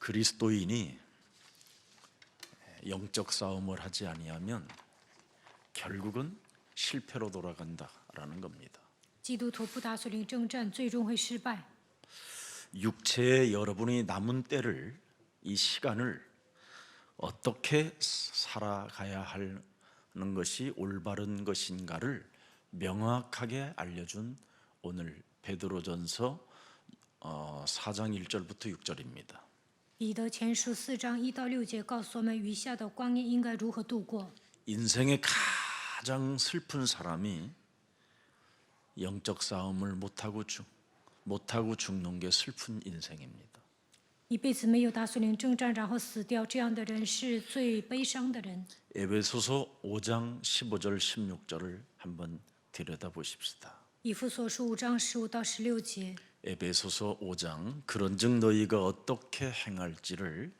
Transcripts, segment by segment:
그리스도인이 영적 싸움을 하지 아니하면 결국은 실패로 돌아간다라는 겁니다. 基督徒不打属灵征战，最终会失败。 육체의 여러분이 남은 때를 이 시간을 어떻게 살아가야 하는 것이 올바른 것인가를 명확하게 알려준 오늘 베드로전서 4장 1절부터 6절입니다. 彼得前书4章1到6节告诉我们，余下的光阴应该如何度过。 인생의 가장 슬픈 사람이 영적 싸움을 못하고 죽는 게 슬픈 인생입니다. 一辈子没有打属灵征战，然后死掉，这样的人是最悲伤的人。 에베소서 5장 15절 16절을 한번 들여다보십시다. 以弗所书5章15到16节。 에베소서 5장 그런즉 너희가 어떻게 행할지를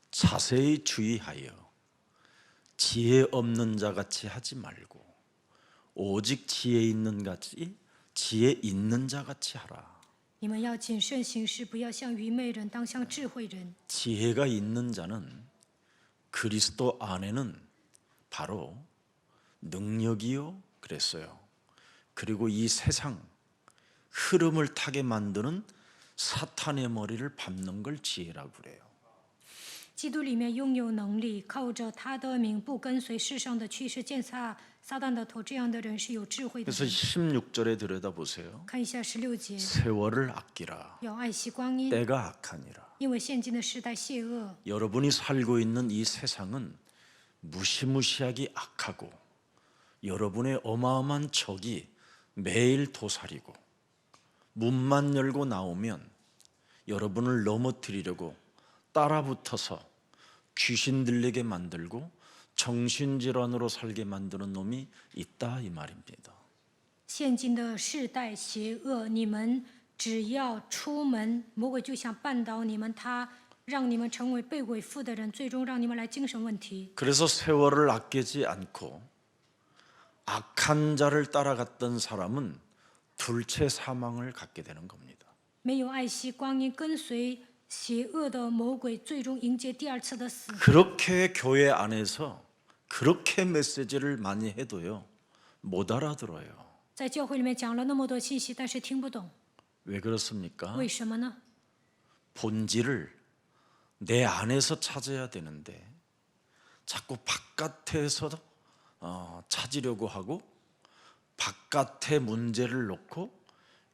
자세히 주의하여 지혜 없는 자 같이 하지 말고 오직 지혜 있는 자 같이 하라. 你们要谨慎行事，不要像愚昧人，当像智慧人。 지혜가 있는 자는 그리스도 안에는 바로 능력이요 그랬어요. 그리고 이 세상 흐름을 타게 만드는 사탄의 머리를 밟는 걸 지혜라고 그래요. 基督里面拥有能力，靠着他的名不跟随世上的趋势，践踏撒旦的头，这样的人是有智慧的 그래서 人。 16절에 들여다보세요. 看一下16节， 세월을 아끼라. 要爱惜光阴， 때가 악하니라. 因为现今的时代邪恶。 여러분이 살고 있는 이 세상은 무시무시하게 악하고 여러분의 어마어마한 적이 매일 도사리고 문만 열고 나오면 여러분을 넘어뜨리려고 따라붙어서 귀신 들리게 만들고 정신질환으로 살게 만드는 놈이 있다 이 말입니다. 现今的世代邪恶，你们只要出门，魔鬼就想绊倒你们，他让你们成为被鬼附的人，最终让你们来精神问题。 그래서 세월을 아끼지 않고 악한 자를 따라갔던 사람은 둘째 사망을 갖게 되는 겁니다. 没有爱惜光阴，跟随邪恶的魔鬼，最终迎接第二次的死。 그렇게 교회 안에서 그렇게 메시지를 많이 해도요 못 알아들어요. 在教会里面讲了那么多信息，但是听不懂， 왜 그렇습니까? 为什么呢？ 본질을 내 안에서 찾아야 되는데 자꾸 바깥에서 찾으려고 하고 바깥에 문제를 놓고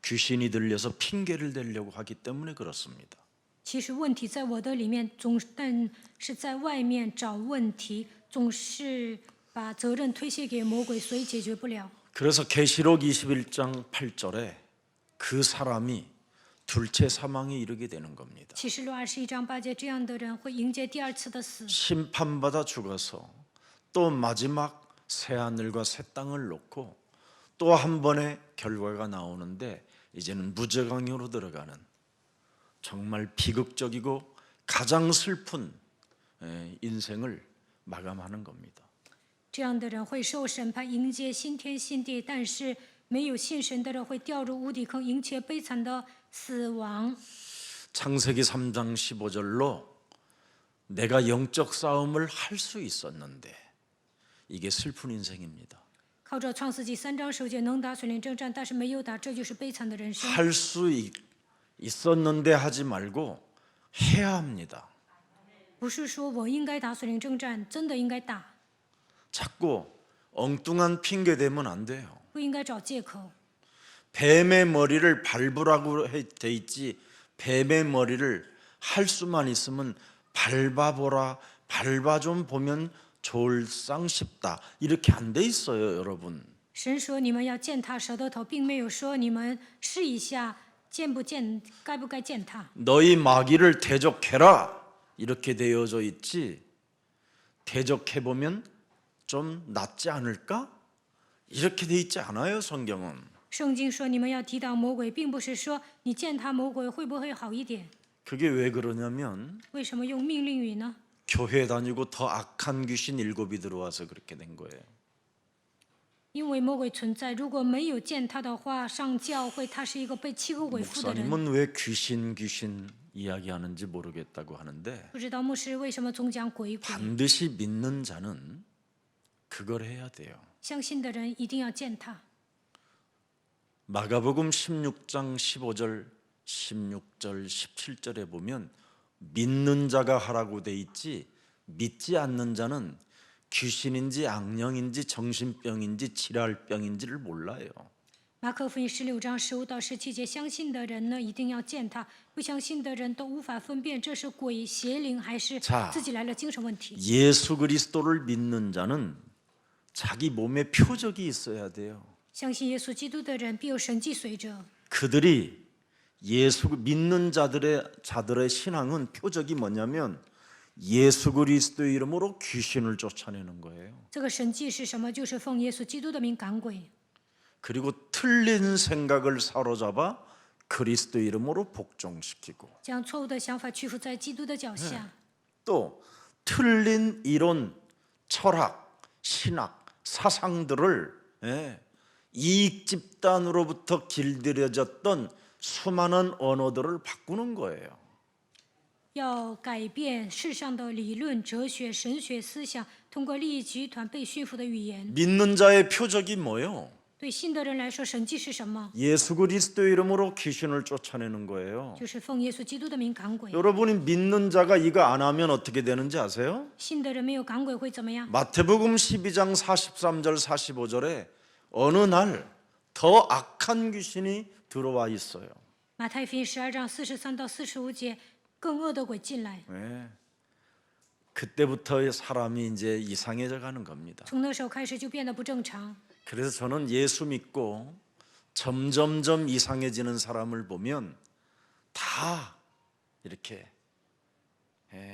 귀신이 들려서 핑계를 대려고 하기 때문에 그렇습니다. 其实问题在我的里面，但是在外面找问题，总是把责任推卸给魔鬼，所以解决不了。 그래서 계시록 21장 8절에 그 사람이 둘째 사망에 이르게 되는 겁니다. 启示录21章8节，这样的人会迎接第二次的死， 심판받아 죽어서 또 마지막 새 하늘과 새 땅을 놓고 또 한 번의 결과가 나오는데 이제는 무저강으로 들어가는 정말 비극적이고 가장 슬픈 인생을 마감하는 겁니다. 这样的人会受审判，迎接新天新地，但是没有信神的人会掉入无底坑，迎接悲惨的死亡。 창세기 3장 15절로 내가 영적 싸움을 할 수 있었는데 이게 슬픈 인생입니다. 靠着创世纪3章9节能打属灵征战，但是没有打，这就是悲惨的人生。 할 수 있었는데 하지 말고 해야 합니다. 不是说我应该打属灵征战，真的应该打， 자꾸 엉뚱한 핑계 대면 안 돼요. 不应该找借口。 뱀의 머리를 밟으라고 돼 있지 뱀의 머리를 할 수만 있으면 밟아보라 밟아 좀 보면 졸상 싶다 이렇게 안 돼 있어요 여러분. 神说你们要践踏舌头头，并没有说你们试一下践不践，该不该践踏。 너희 마귀를 대적해라 이렇게 되어져 있지 대적해보면 좀 낫지 않을까? 이렇게 돼 있지 않아요 성경은. 圣经说你们要抵挡魔鬼，并不是说你践踏魔鬼会不会好一点？ 그게 왜 그러냐면 为什么用命令语呢？ 교회 다니고 더 악한 귀신 7이 들어와서 그렇게 된 거예요. 因为魔鬼存在，如果没有见他的话，上教会他是一个被欺恶为父的人。 목사님은 왜 귀신 이야기하는지 모르겠다고 하는데 不知道牧师为什么总讲鬼鬼？ 반드시 믿는 자는 그걸 해야 돼요. 相信的人一定要见他。 마가복음 16장 15절, 16절, 17절에 보면 믿는 자가 하라고 돼 있지 믿지 않는 자는 귀신인지 악령인지 정신병인지 질랄병인지를 몰라요. 马可福音16章15到17节，相信的人呢一定要见他，不相信的人都无法分辨这是鬼邪灵还是 자 自己来了精神问题。 예수 그리스도를 믿는 자는 자기 몸에 표적이 있어야 돼요. 相信耶稣基督的人必有神迹随着。 그들이 예수 믿는 자들의 신앙은 표적이 뭐냐면 예수 그리스도의 이름으로 귀신을 쫓아내는 거예요. 这个神迹是什么？就是奉耶稣基督的名赶鬼， 그리고 틀린 생각을 사로잡아 그리스도 이름으로 복종시키고 将错误的想法屈服在基督的脚下。 또 틀린 이론, 철학, 신학, 사상들을 이익 집단으로부터 길들여졌던 수많은 언어들을 바꾸는 거예요. 要改变世上的理论、哲学、神学思想，通过利益集团被驯服的语言。 믿는 자의 표적이 뭐예요? 对信的人来说，神迹是什么？ 예수 그리스도 이름으로 귀신을 쫓아내는 거예요. 就是奉耶稣基督的名赶鬼。 여러분이 믿는 자가 이거 안 하면 어떻게 되는지 아세요? 信的人没有赶鬼会怎么样？ 마태복음 12장 43절 45절에 어느 날 더 악한 귀신이 들어와 있어요. 马太福音12章43到45节，更恶的鬼进来。 그때부터 사람이 이제 이상해져 가는 겁니다. 从那时候开始就变得不正常。 그래서 저는 예수 믿고 점점점 이상해지는 사람을 보면 다 이렇게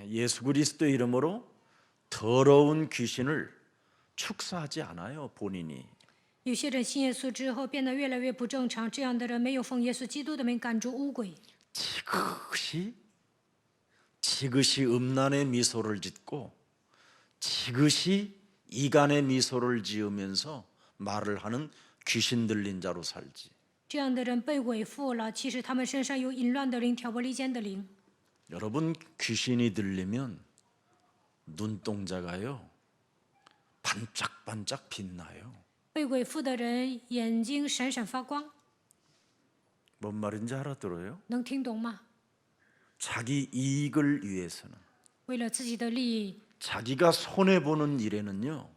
예수 그리스도 이름으로 더러운 귀신을 축사하지 않아요, 본인이. 有些人信耶稣之后变得越来越不正常，这样的人没有奉耶稣基督的名赶逐污鬼， 지그시 음란의 미소를 짓고 지그시 이간의 미소를 지으면서 말을 하는 귀신 들린 자로 살지. 这样的人被鬼附了，其实他们身上有淫乱的灵、挑拨离间的灵。 여러분 귀신이 들리면 눈동자가요 반짝반짝 빛나요. 被鬼附的人眼睛闪闪发光， 뭔 말인지 알아들어요? 能听懂吗？ 자기 이익을 위해서는 为了自己的利益， 자기가 손해 보는 일에는요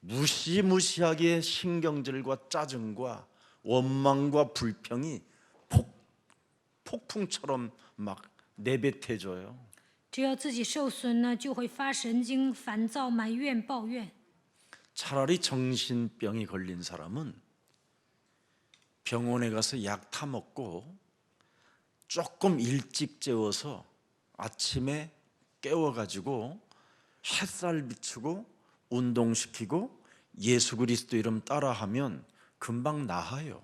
무시무시하게 신경질과 짜증과 원망과 불평이 폭풍처럼 막 내뱉어져요. 只要自己受损呢，就会发神经、烦躁、埋怨、抱怨。 차라리 정신병이 걸린 사람은 병원에 가서 약 타 먹고 조금 일찍 재워서 아침에 깨워가지고 햇살 비추고 운동시키고 예수 그리스도 이름 따라하면 금방 나아요.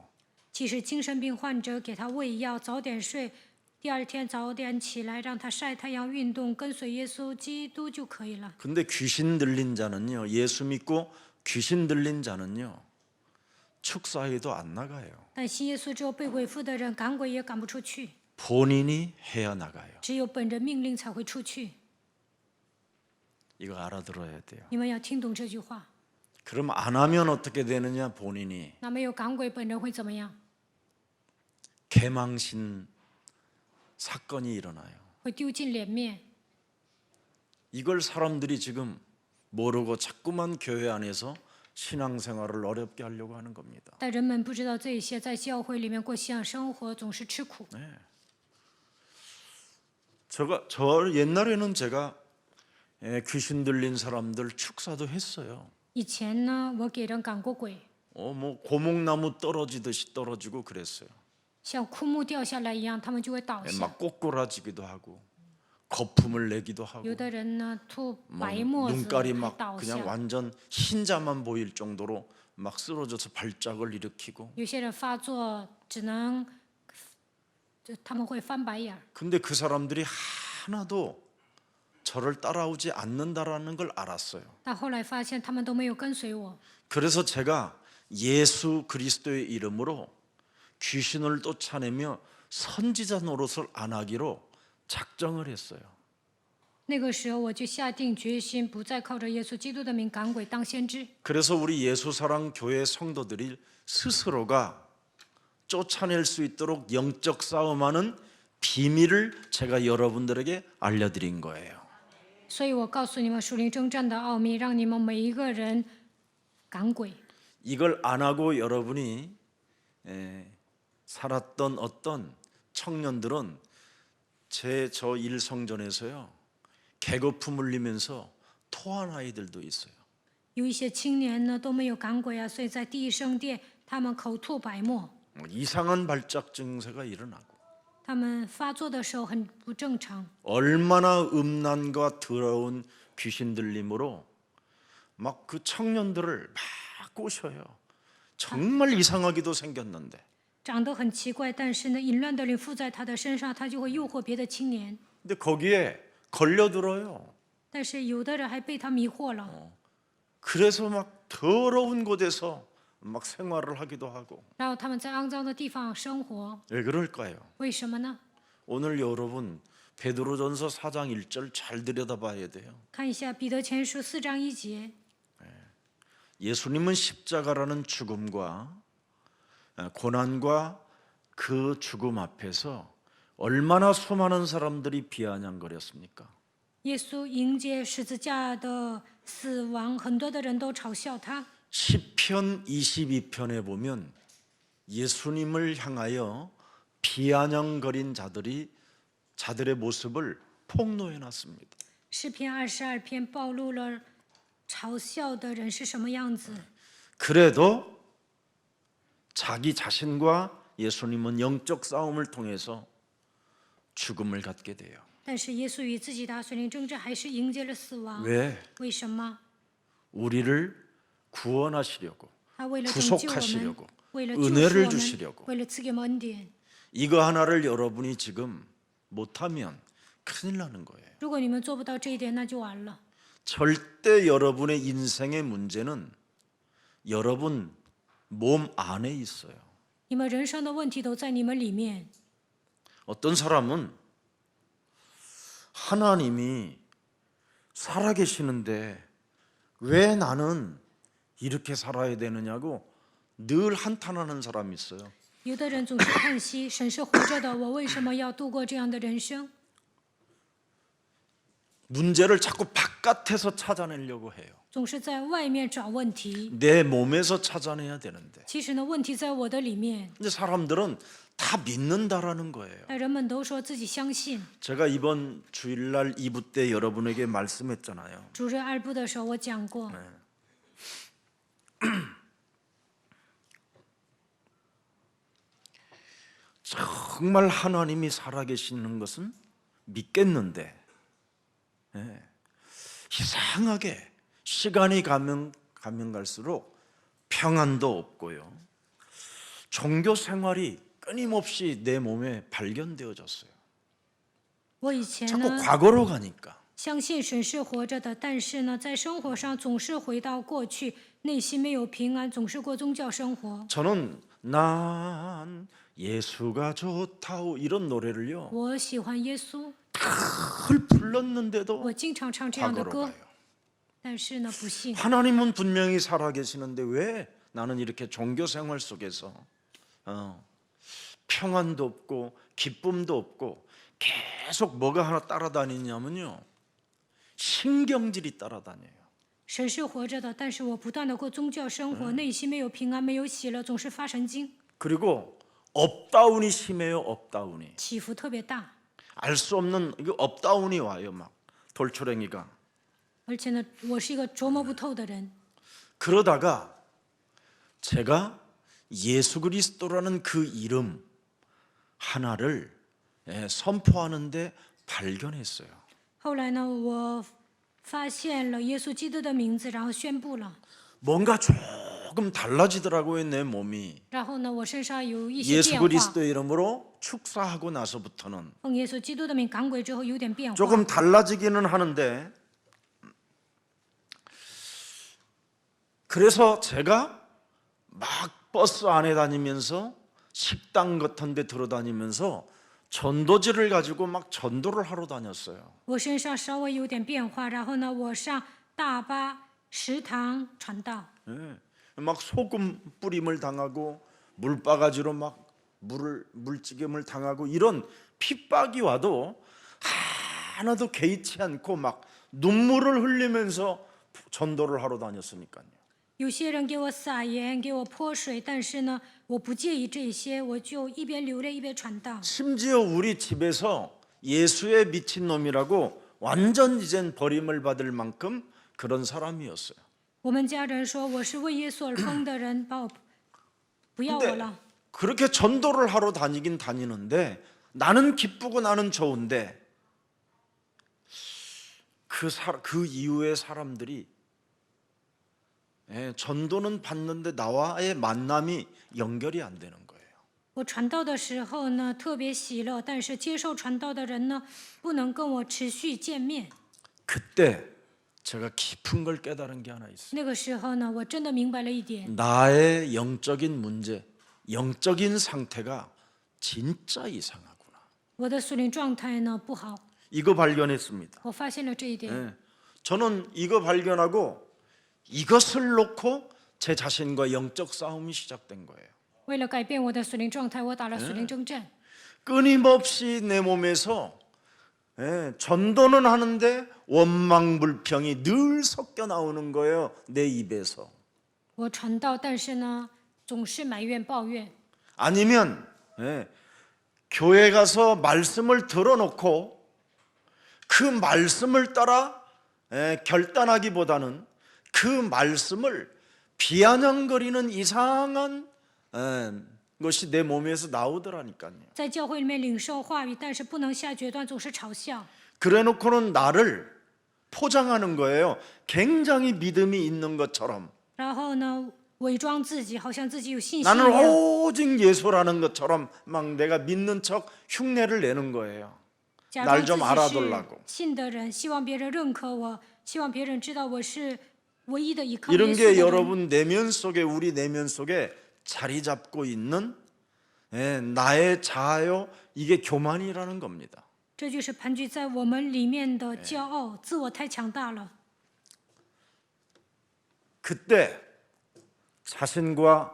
其实精神病患者给他喂药，早点睡，第二天早点起来，让他晒太阳、运动，跟随耶稣基督就可以了。 근데 귀신 들린 자는요, 예수 믿고 귀신 들린 자는요, 축사에도 안 나가요. 但信耶稣之后被鬼附的人，赶鬼也赶不出去， 본인이 해야 나가요. 只有本着命令才会出去。 이거 알아들어야 돼요. 你们要听懂这句话。 그럼 안 하면 어떻게 되느냐, 본인이 那没有赶鬼，本人会怎么样？ 개망신 사건이 일어나요. 会丢尽脸面。 이걸 사람들이 지금 모르고 자꾸만 교회 안에서 신앙생활을 어렵게 하려고 하는 겁니다. 但人们不知道这些，在教会里面过信仰生活总是吃苦。 저 옛날에는 제가 귀신 들린 사람들 축사도 했어요. 以前呢，我给人赶过鬼， 뭐 고목나무 떨어지듯이 떨어지고 그랬어요. 像枯木掉下来一样，他们就会倒下。 막 꼬꾸라지기도 하고 거품을 내기도 하고 有的人呢吐 뭐 白沫子 눈깔이 还 막 倒 그냥 下， 완전 흰자만 보일 정도로 막 쓰러져서 발작을 일으키고 有些人发作只能，他们会翻白眼儿。 근데 그 사람들이 하나도 저를 따라오지 않는다라는 걸 알았어요. 但后来发现他们都没有跟随我， 그래서 제가 예수 그리스도의 이름으로 귀신을 쫓아내며 선지자 노릇을 안 하기로 작정을 했어요. 那个时候我就下定决心，不再靠着耶稣基督的名赶鬼当先知。 그래서 우리 예수사랑 교회 성도들이 스스로가 쫓아낼 수 있도록 영적 싸움하는 비밀을 제가 여러분들에게 알려드린 거예요. 所以我告诉你们属灵征战的奥秘，让你们每一个人赶鬼。 이걸 안 하고 여러분이 살았던 어떤 청년들은 저 일성전에서요 개거품 흘리면서 토한 아이들도 있어요. 有一些青年呢都没有赶鬼啊，所以在第一圣殿他们口吐白沫， 이상한 발작 증세가 일어나고 他们发作的时候很不正常。 얼마나 음란과 더러운 귀신 들림으로 막 그 청년들을 막 꼬셔요. 정말 이상하기도 생겼는데 长得很奇怪，但是呢，淫乱的灵附在他的身上，他就会诱惑别的青年。 근데 거기에 걸려들어요. 但是有的人还被他迷惑了， 그래서 막 더러운 곳에서 막 생활을 하기도 하고 然后他们在肮脏的地方生活， 왜 그럴까요? 为什么呢？ 오늘 여러분 베드로전서 4장 1절 잘 들여다봐야 돼요. 看一下彼得前书4章1节， 예수님은 십자가라는 죽음과 고난과 그 죽음 앞에서 얼마나 수많은 사람들이 비아냥거렸습니까? 耶稣迎接十字架的死亡，很多的人都嘲笑他。 시편 22편에 보면 예수님을 향하여 비아냥거린 자들의 모습을 폭로해 놨습니다. 诗篇22篇暴露了嘲笑的人是什么样子。 그래도 자기 자신과 예수님은 영적 싸움을 통해서 죽음을 갖게 돼요. 但是耶稣与自己的属灵征战还是迎接了死亡。 왜? 为什么？ 우리를 구원하시려고 他为了拯救我们 구속하시려고 ，为了救赎 은혜를 我们 주시려고 ，为了赐给我们恩典。 이거 하나를 여러분이 지금 못하면 큰일 나는 거예요. 如果你们做不到这一点，那就完了。 절대 여러분의 인생의 문제는 여러분 몸 안에 있어요. 你们人生的问题都在你们里面。 어떤 사람은 하나님이 살아계시는데 왜 나는 이렇게 살아야 되느냐고 늘 한탄하는 사람이 있어요. 有的人总是叹息，神是活着的，我为什么要度过这样的人生？ 문제를 자꾸 바깥에서 찾아내려고 해요. 总是在外面找问题。 내 몸에서 찾아내야 되는데. 其实呢，问题在我的里面。 근데 사람들은 다 믿는다라는 거예요. 但人们都说自己相信。 제가 이번 주일날 2부 때 여러분에게 말씀했잖아요. 主日2部的时候我讲过， 정말 하나님이 살아계시는 것은 믿겠는데 이상하게 시간이 가면 갈수록 평안도 없고요. 종교 생활이 끊임없이 내 몸에 발견되어졌어요. 我以前 자꾸 呢 과거로 가니까 相信神是活着的，但是呢，在生活上总是回到过去，内心没有平安，总是过宗教生活。 저는 난 예수가 좋다오 이런 노래를요 我喜欢耶稣， 늘 불렀는데도 我经常唱这样的 과거로 歌， 가요. 但是呢，不幸， 하나님은 분명히 살아계시는데 왜 나는 이렇게 종교 생활 속에서 평안도 없고 기쁨도 없고 계속 뭐가 하나 따라다니냐면요 신경질이 따라다녀요. 神是活着的，但是我不断的过宗教生活，内心没有平安，没有喜乐，总是发神经， 그리고 업다운이 심해요. 업다운이 起伏特别大。 알 수 없는 이거 업다운이 와요. 막 돌출행이가 而且呢，我是一个琢磨不透的人。 그러다가 제가 예수 그리스도라는 그 이름 하나를 선포하는데 발견했어요. 后来呢，我发现了耶稣基督的名字，然后宣布了。 뭔가 조금 달라지더라고요, 내 몸이. 然后呢，我身上有一些 예수 变化。 그리스도의 이름으로 축사하고 나서부터는 奉耶稣基督的名赶鬼之后有点变化， 조금 달라지기는 하는데, 그래서 제가 막 버스 안에 다니면서 식당 같은 데 들어다니면서 전도지를 가지고 막 전도를 하러 다녔어요. 我身上稍微有点变化，然后呢，我上大巴、食堂传道， 예, 막 소금 뿌림을 당하고 물바가지로 막 물찌개물 당하고 이런 핍박이 와도 하나도 개의치 않고 막 눈물을 흘리면서 전도를 하러 다녔으니까요. 有些人给我撒盐，给我泼水，但是呢，我不介意这些，我就一边流泪一边传道。 심지어 우리 집에서 예수에 미친 놈이라고 완전 이젠 버림을 받을 만큼 그런 사람이었어요. 我们家人说我是为耶稣而疯的人，把我不要我 근데 了。 그렇게 전도를 하러 다니긴 다니는데 나는 기쁘고 나는 좋은데 그 이후에 사람들이 전도는 받는데 나와의 만남이 연결이 안 되는 거예요. 我传道的时候呢，特别喜乐，但是接受传道的人呢，不能跟我持续见面。 그때 제가 깊은 걸 깨달은 게 하나 있어요. 那个时候呢，我真的明白了一点， 나의 영적인 문제, 영적인 상태가 진짜 이상하구나. 我的属灵状态呢不好， 이거 발견했습니다. 我发现了这一点。 예. 저는 이거 발견하고 이것을 놓고 제 자신과 영적 싸움이 시작된 거예요. 为了改变我的属灵状态，我打了属灵征战。 끊임없이 내 몸에서 전도는 하는데 원망 불평이 늘 섞여 나오는 거예요. 내 입에서. 我传道，但是呢，总是埋怨抱怨。 아니면 교회 가서 말씀을 들어놓고 그 말씀을 따라 결단하기보다는 그 말씀을 비아냥거리는 이상한 것이 내 몸에서 나오더라니까요. 在教会里面领受话语，但是不能下决断，总是嘲笑。 그래놓고는 나를 포장하는 거예요. 굉장히 믿음이 있는 것처럼. 然后呢，伪装自己，好像自己有信心一 나는 样， 오직 예수라는 것처럼 막 내가 믿는 척 흉내를 내는 거예요. 假 날 装 좀 自己 알아둘라고. 是信的人，希望别人认可我，希望别人知道我是唯一的依靠耶 이런 稣 게 的人。 여러분 내면 속에 우리 내면 속에 자리 잡고 있는 나의 자아요. 이게 교만이라는 겁니다. 这就是盘踞在我们里面的骄傲，自我太强大了。 그때 자신과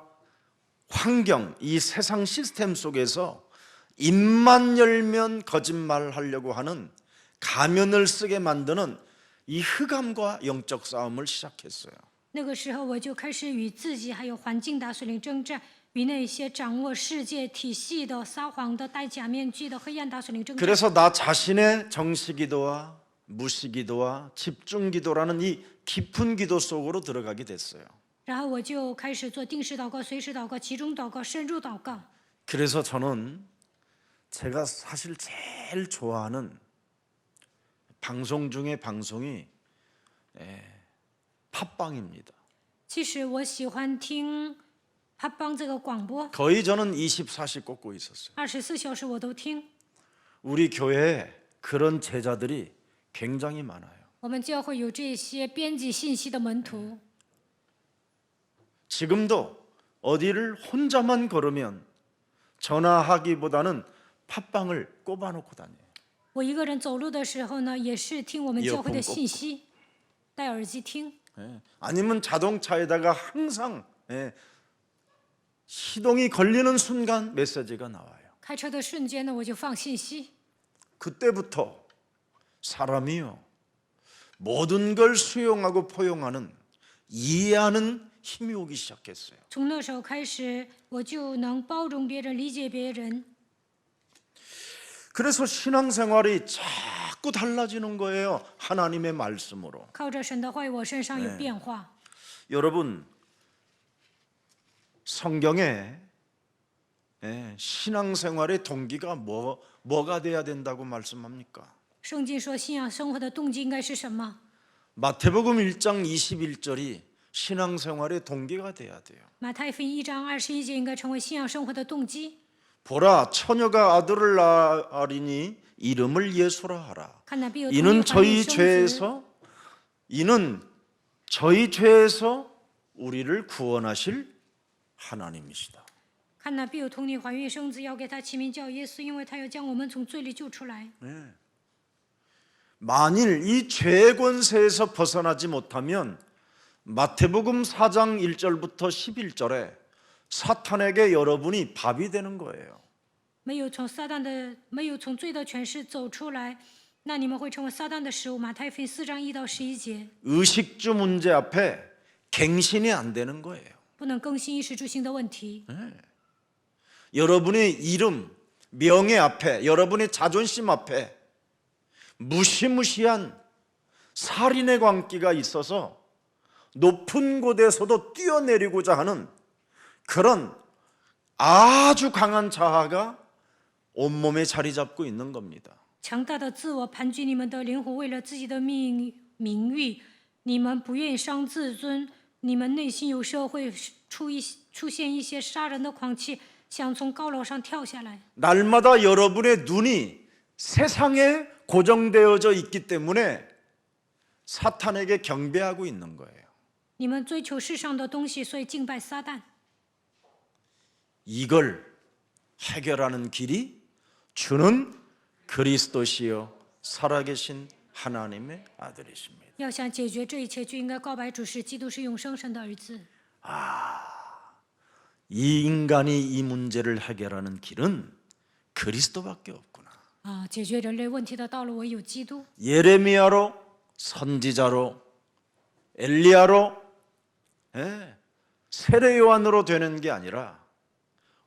환경, 이 세상 시스템 속에서 입만 열면 거짓말하려고 하는 가면을 쓰게 만드는 이 흑암과 영적 싸움을 시작했어요. 那个时候，我就开始与自己还有环境打属灵征战，与那些掌握世界体系的、撒谎的、戴假面具的黑暗打属灵征战。 그래서 나 자신의 정시기도와 무시기도와 집중기도라는 이 깊은 기도 속으로 들어가게 됐어요. 然后我就开始做定时祷告、随时祷告、集中祷告、深入祷告。 그래서 저는 제가 사실 제일 좋아하는 방송 중에 방송이 팟빵입니다. 其实我喜欢听他帮这个广播， 거의 저는 24시 꽂고 있었어요. 24小时我都听。 우리 교회에 그런 제자들이 굉장히 많아요. 我们教会有这些编辑信息的门徒， 지금도 어디를 혼자만 걸으면 전화하기보다는 팟빵을 꼽아놓고 다녀요. 我一个人走路的时候呢，也是听我们教会的信息，戴耳机听。 아니면 자동차에다가 항상 시동이 걸리는 순간 메시지가 나와요. 开车的瞬间呢，我就放信息。 그때부터 사람이요 모든 걸 수용하고 포용하는 이해하는 힘이 오기 시작했어요. 从那时候开始，我就能包容别人、理解别人。 그래서 신앙생활이 자꾸 달라지는 거예요. 하나님의 말씀으로. 靠着神的话语，我身上有变化。 여러분 성경에 신앙생활의 동기가 뭐가 돼야 된다고 말씀합니까? 圣经说，信仰生活的动机应该是什么？ 마태복음 1장 21절이 신앙생활의 동기가 돼야 돼요. 马太福音1章21节应该成为信仰生活的动机。 보라 처녀가 아들을 낳으리니 이름을 예수라 하라. 看哪必有童 이는 女怀孕 저희 生子， 죄에서 이는 저희 죄에서 우리를 구원하실 하나님이시다. 看哪必有童女怀孕生子，要给他起名叫耶稣，因为他要将我们从罪里救出来。 만일 이 죄의 권세에서 벗어나지 못하면 마태복음 4장 1절부터 11절에 사탄에게 여러분이 밥이 되는 거예요. 没有从罪的权势走出来，那你们会成为撒旦的食物。马太福音4章1到11节， 의식주 문제 앞에 갱신이 안 되는 거예요. 不能更新衣食住行的问题。 여러분의 이름, 명예 앞에, 여러분의 자존심 앞에 무시무시한 살인의 광기가 있어서 높은 곳에서도 뛰어내리고자 하는 그런 아주 강한 자아가 온몸에 자리 잡고 있는 겁니다. 强大的自我盘踞你们的灵魂，为了自己的名誉，你们不愿意伤自尊，你们内心有时候会出现一些杀人的狂气，想从高楼上跳下来。 날마다 여러분의 눈이 세상에 고정되어져 있기 때문에 사탄에게 경배하고 있는 거예요. 你们追求世上的东西，所以敬拜撒旦。 이걸 해결하는 길이 주는 그리스도시요 살아계신 하나님의 아들이십니다. 要想解决这一切，就应该告白主是基督是永生神的儿子。 이 인간이 이 문제를 해결하는 길은 그리스도밖에 없구나. 解决人类问题的道路唯有基督。 예레미야로 선지자로 엘리야로 세례 요한으로 되는 게 아니라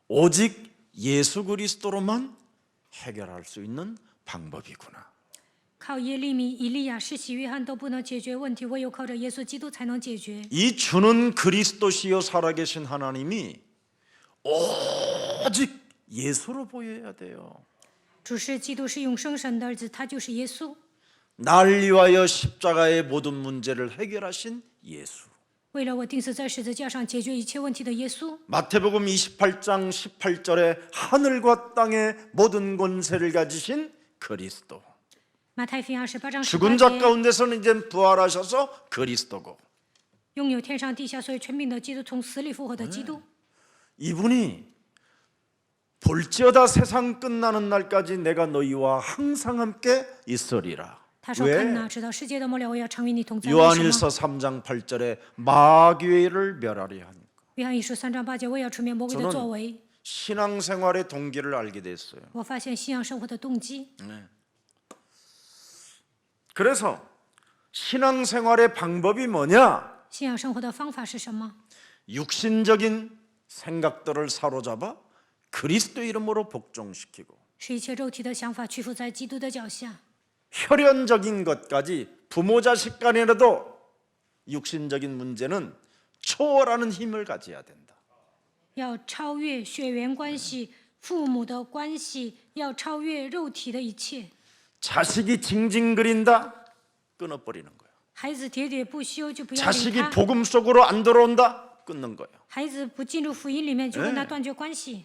오직 예수 그리스도로만 해결할 수 있는 방법이구나. 靠耶利米、以利亚、施洗约翰都不能解决问题，唯有靠着耶稣基督才能解决。 이 주는 그리스도시요 살아계신 하나님이 오직 예수로 보여야 돼요. 主是基督是永生神的儿子，他就是耶稣。 날 위하여 십자가의 모든 문제를 해결하신 예수. 为了我钉死在十字架上解决一切问题的耶稣。 마태복음 28장 18절에 하늘과 땅의 모든 권세를 가지신 그리스도. 马太福音28章 죽은 자 18节， 가운데서는 이제 부활하셔서 그리스도고. 拥有天上地下所有权柄的基督，从死里复活的基督。 이분이 볼지어다 세상 끝나는 날까지 내가 너희와 항상 함께 있으리라. 他说：“看 왜? 哪，直到世界的末了，我要常与你同在。”为什么？ 요한일서 3장 8절에 마귀를 멸하리 하니까. 约翰一书3章8节，我要除灭魔鬼的作为。 신앙생활의 동기를 알게 됐어요. 我发现信仰生活的动机。 그래서 신앙생활의 방법이 뭐냐? 信仰生活的方法是什么？ 육신적인 생각들을 사로잡아 그리스도 이름으로 복종시키고 是一切肉体的想法屈服在基督的脚下。 혈연적인 것까지 부모 자식 간에라도 육신적인 문제는 초월하는 힘을 가져야 된다. 要超越血缘关系、父母的关系，要超越肉体的一切。 자식이 징징거린다? 끊어버리는 거예요. 孩子喋喋不休，就不要理 자식이 他； 복음 속으로 안 들어온다? 끊는 거예요. 孩子不进入福音里面，就跟他断绝关系。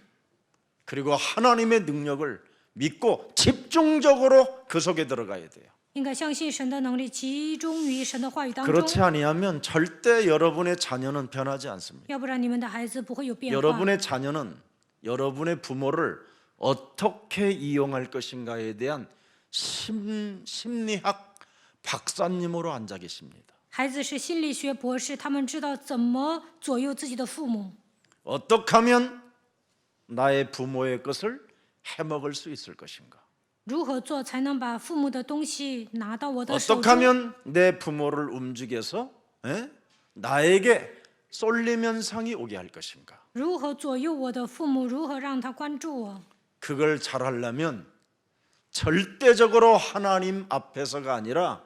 그리고 하나님의 능력을 믿고 집중적으로 그 속에 들어가야 돼요. 应该相信神的能力，集中于神的话语当中。 그렇지 아니하면 절대 여러분의 자녀는 변하지 않습니다. 要不然你们的孩子不会有变化。 여러분의 자녀는 여러분의 부모를 어떻게 이용할 것인가에 대한 심리학 박사님으로 앉아 계십니다. 孩子是心理学博士，他们知道怎么左右自己的父母。 어떻게 하면 나의 부모의 것을 해먹을 수 있을 것인가? 如何做才能把父母的东西拿到我的手 어떻게 中？ 하면 내 부모를 움직여서 나에게 쏠리면상이 오게 할 것인가? 如何左右我的父母？如何让他关注我？ 그걸 잘하려면 절대적으로 하나님 앞에서가 아니라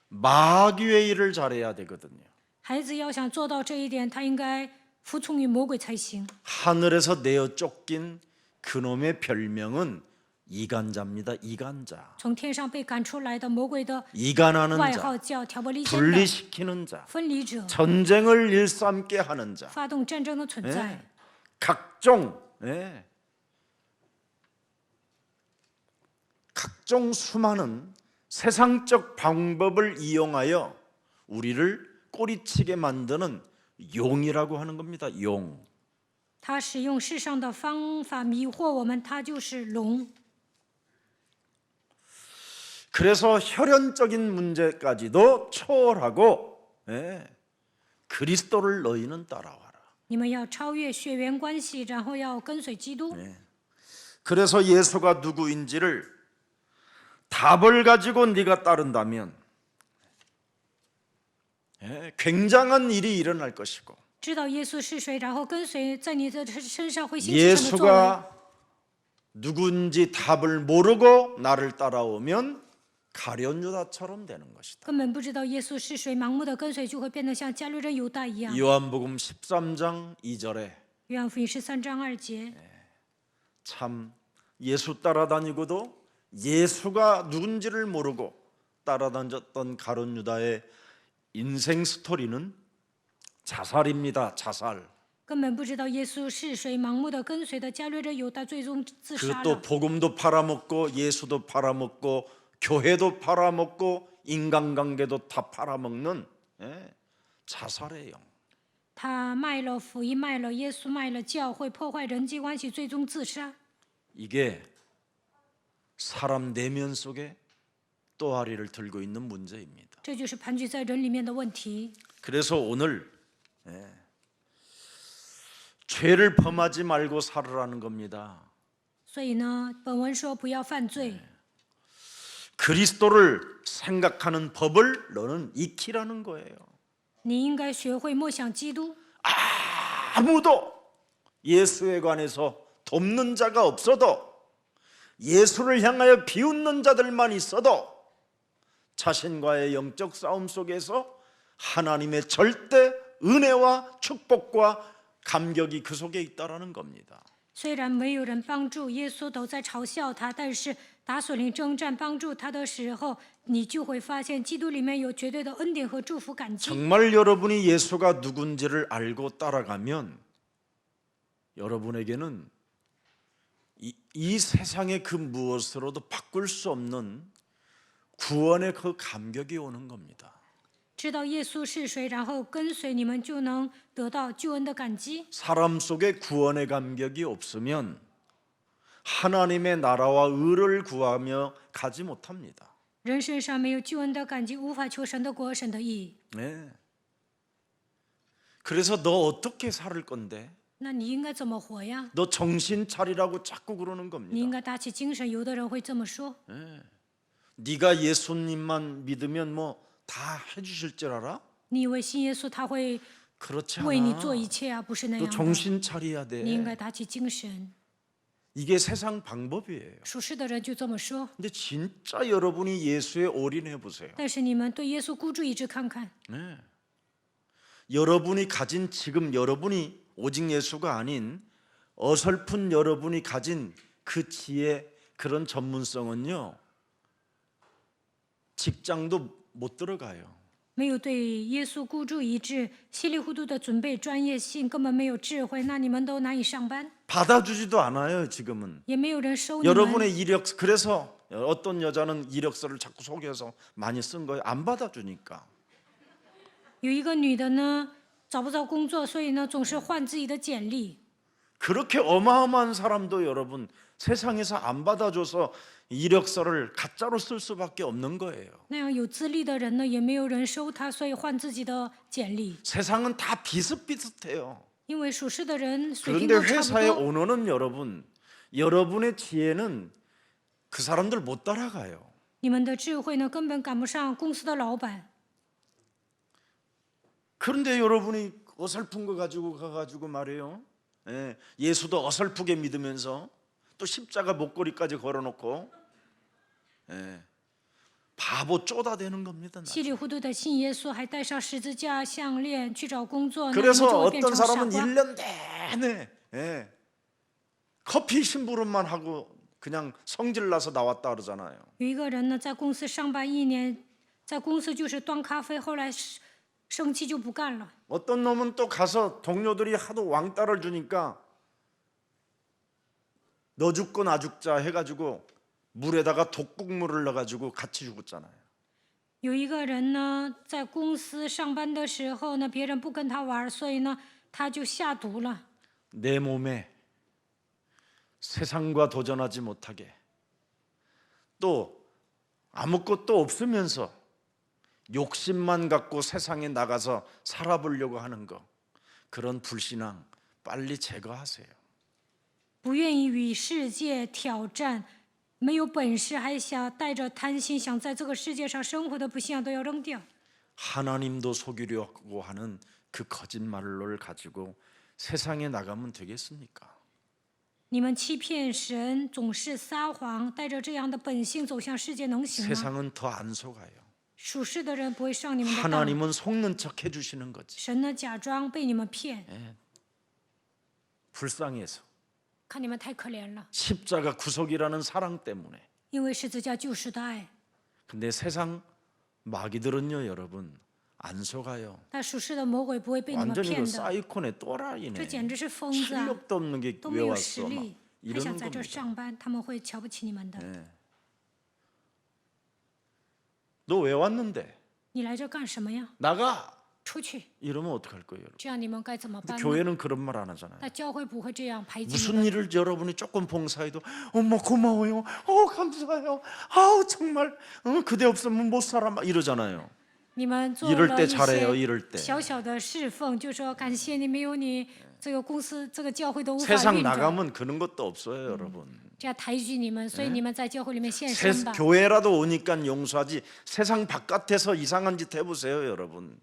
마귀의 일을 잘해야 되거든요. 孩子要想做到这一点，他应该服从于魔鬼才行。 하늘에서 내어 쫓긴 그놈의 별명은 이간자입니다. 이간자. 从天上被赶出来的魔鬼的 이간하는 外 자, 号叫挑拨离间的 분리시키는 자, 分离者， 전쟁을 일삼게 하는 자, 发动战争的存在。 예. 각종 수많은 세상적 방법을 이용하여 우리를 꼬리치게 만드는 용이라고 하는 겁니다. 용. 他使用世上的方法迷惑我们，他就是龙。 그래서 혈연적인 문제까지도 초월하고 그리스도를 너희는 따라와라. 你们要超越血缘关系，然后要跟随基督。 그래서 예수가 누구인지를 답을 가지고 네가 따른다면 굉장한 일이 일어날 것이고 知道耶稣是谁，然后跟随，在你的身上会兴起什么作为。 예수가 누군지 답을 모르고 나를 따라오면 가룟 유다처럼 되는 것이다. 根本不知道耶稣是谁，盲目的跟随就会变得像加略人犹大一样。 요한복음 13장 2절에 约翰福音13章2节， 참 예수 따라다니고도 예수가 누군지를 모르고 따라다녔던 가룟 유다의 인생 스토리는 자살입니다. 자살. 根本不知道耶稣是谁，盲目的跟随的加略人犹大最终自杀 그것도 了。 복음도 팔아먹고 예수도 팔아먹고 교회도 팔아먹고 인간관계도 다 팔아먹는 자살의 영. 他卖了福音，卖了耶稣，卖了教会，破坏人际关系，最终自杀。 이게 사람 내면 속에 또아리를 들고 있는 문제입니다. 这就是盘踞在人里面的问题。 그래서 오늘 죄를 범하지 말고 살으라는 겁니다. 所以呢，本文说不要犯罪， 그리스도를 생각하는 법을 너는 익히라는 거예요. 你应该学会默想基督。 아무도 예수에 관해서 돕는 자가 없어도 예수를 향하여 비웃는 자들만 있어도 자신과의 영적 싸움 속에서 하나님의 절대 은혜와 축복과 감격이 그 속에 있다라는 겁니다. 虽然没有人帮助耶稣都在嘲笑他，但是打属灵征战帮助他的时候，你就会发现基督里面有绝对的恩典和祝福感激。 정말 여러분이 예수가 누군지를 알고 따라가면 여러분에게는 이 세상의 그 무엇으로도 바꿀 수 없는 구원의 그 감격이 오는 겁니다. 知道耶稣是谁，然后跟随你们，就能得到救恩的感激。 사람 속에 구원의 감격이 없으면 하나님의 나라와 의를 구하며 가지 못합니다. 人身上没有救恩的感激，无法求神的国、神的义。 네. 그래서 너 어떻게 살 건데? 那你应该怎么活呀？ 너 정신 차리라고 자꾸 그러는 你应 겁니다. 该打起精神。有的人会这么说： 네가 예수님만 믿으면 뭐 다 해주실 줄 알아? 你以为信耶稣他会 그렇지 为你 않아. 做一切啊？不是那 너 样的。 정신 차려야 你应该 돼. 打起精神。 이게 세상 방법이에요. 属实的人就这么说， 근데 진짜 여러분이 예수에 올인해 보세요. 但是你们对耶稣孤注一掷看看， 네. 여러분이 가진 지금 여러분이 오직 예수가 아닌 어설픈 여러분이 가진 그 지혜 그런 전문성은요 직장도 못 들어가요. 没有对耶稣孤注一掷，稀里糊涂的准备专业性，根本没有智慧，那你们都难以上班， 받아주지도 않아요 지금은. 也没有人收你们。 여러분의 이력서 그래서 어떤 여자는 이력서를 자꾸 속여서 많이 쓴 거예요. 안 받아주니까. 有一个女的呢，找不着工作，所以呢总是换自己的简历。 그렇게 어마어마한 사람도 여러분 세상에서 안 받아줘서 이력서를 가짜로 쓸 수밖에 없는 거예요. 那样有资历的人呢，也没有人收他，所以换自己的简历。 세상은 다 비슷비슷해요. 因为属实的人水平 그런데 都差 회사의 不多， 오너는 여러분의 지혜는 그 사람들 못 따라가요. 你们的智慧呢根本赶不上公司的老板。 그런데 여러분이 어설픈 거 가지고 가가지고 말이에요. 예수도 어설프게 믿으면서 또 십자가 목걸이까지 걸어놓고 바보 쪼다대는 겁니다. 稀里糊涂的信耶稣，还带上十字架项链去找工作，那你们 그래서 就会变 어떤 成傻 사람은瓜。 1년 내내 커피 심부름만 하고 그냥 성질 나서 나왔다 그러잖아요. 有一个人呢，在公司上班1年，在公司就是端咖啡，后来生气就不干了。 어떤 놈은 또 가서 동료들이 하도 왕따를 주니까 너 죽고 나 죽자 해가지고 물에다가 독국물을 넣어가지고 같이 죽었잖아요. 有一个人呢，在公司上班的时候呢，别人不跟他玩，所以呢，他就下毒了。 내 몸에 세상과 도전하지 못하게 또 아무것도 없으면서 욕심만 갖고 세상에 나가서 살아보려고 하는 거, 그런 불신앙 빨리 제거하세요. 不愿意与世界挑战，没有本事，还想带着贪心，想在这个世界上生活的不信仰都要扔掉。 하나님도 속이려고 하는 그 거짓말을 가지고 세상에 나가면 되겠습니까? 你们欺骗神，总是撒谎，带着这样的本性走向世界，能行吗？ 세상은 더 안 속아요. 属世的人不会上你们的当， 하나님은 속는 척 해주시는 거지. 神呢假装被你们骗， 불쌍해서 看你们太可怜了， 십자가 구속이라는 사랑 때문에. 因为十字架救赎的爱。 근데 세상 마귀들은요, 여러분 안 속아요. 但属世的魔鬼不会被你们 완전히 骗 그 的， 사이콘의 这 또라이네. 简直是疯子啊！ 실력도 없는 게 都 왜 没有 왔어? 实 막 力，还 이러는 想在这儿 겁니다. 上班，他们会瞧不起你们的。 너 왜 왔는데? 你来这干什么呀？ 나가! 出去！ 이러면 어떡할 거예요, 여러분? 这样你们该怎么 근데 办呢？ 교회는 그런 말 안 하잖아요. 那教会不会这样排挤你 무슨 们。 일을 여러분이 조금 봉사해도 엄마 고마워요. 감사해요. 정말 그대 없으면 못 살아 막 이러잖아요. 你们做 이럴 了 때 一 잘해요. 些 이럴 때. 小小的侍奉，就说感谢你，没有你，这个公司、这个教会都无法 세상 运转。 나가면 그런 것도 없어요, 여러분. 这样抬举你们，所以你们在教会里面献 세, 身吧。 교회라도 오니까 용서하지. 세상 바깥에서 이상한 짓 해보세요, 여러분.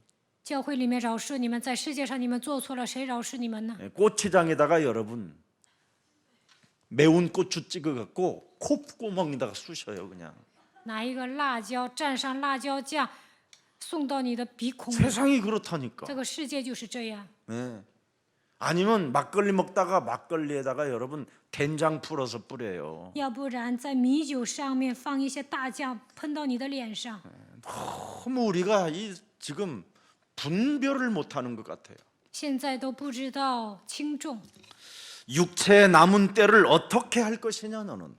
教会里面饶恕你们，在世界上你们做错了，谁饶恕你们呢？ 고추장에다가 여러분 매운 고추 찍어갖고 콧구멍에다가 쑤셔요, 그냥. 拿一个辣椒蘸上辣椒酱，送到你的鼻孔里。 세상이 그렇다니까. 这个世界就是这样。 네. 아니면 막걸리 먹다가 막걸리에다가 여러분 된장 풀어서 뿌려요. 要不然在米酒上面放一些大酱，喷到你的脸上。 너무 우리가 지금 분별을 못하는 것 같아요. 现在都不知道轻重， 육체의 남은 때를 어떻게 할 것이냐 너는.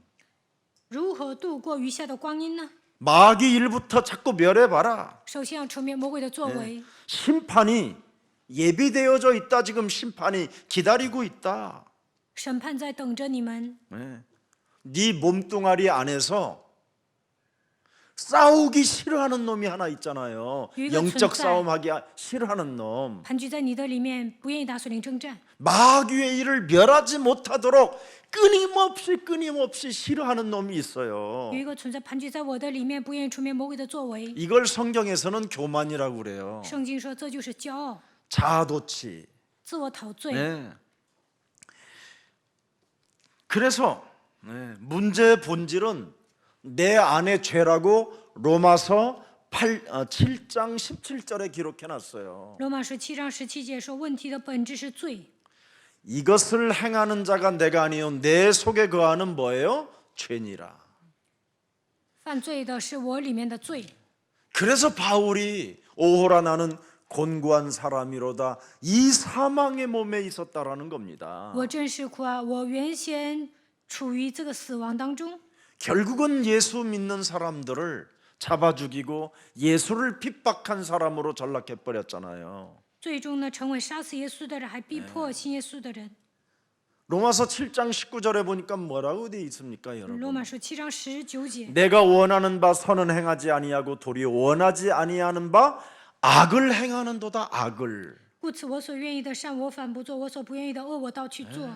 如何度过余下的光阴呢？ 마귀 일부터 자꾸 멸해봐라. 首先要除灭魔鬼的作为， 심판이 예비되어져 있다. 지금 심판이 기다리고 있다. 审判在等着你们。 네 몸뚱아리 안에서 싸우기 싫어하는 놈이 하나 있잖아요. 이거 영적存在. 싸움하기 싫어하는 놈. 盘踞在你的里面，不愿意打属灵征战， 마귀의 일을 멸하지 못하도록 끊임없이 싫어하는 놈이 있어요. 有一个存在盘踞在我的里面，不愿意除灭魔鬼的作为。 이걸 성경에서는 교만이라고 그래요. 圣经说这就是骄傲、 자아도취. 自我陶醉。 네. 그래서 문제의 본질은 내 안의 죄라고 로마서 7장 17절에 기록해 놨어요. 罗马书7章17节说，问题的本质是罪。 이것을 행하는 자가 내가 아니요 내 속에 거하는 뭐예요? 죄니라. 犯罪的是我里面的罪。 그래서 바울이 오호라 나는 곤고한 사람이로다 이 사망의 몸에 있었다라는 겁니다. 我真是苦啊！我原先处于这个死亡当中。 결국은 예수 믿는 사람들을 잡아 죽이고 예수를 핍박한 사람으로 전락해 버렸잖아요. 最终呢，成为杀死耶稣的人，还逼迫信耶稣的人。 로마서 7장 19절에 보니까 뭐라고 되어 있습니까, 罗 여러분? 马书7章19节， 내가 원하는 바 선은 행하지 아니하고 도리어 원하지 아니하는 바 악을 행하는도다 악을. 故此我所愿意的善我反不做，我所不愿意的恶我倒去做。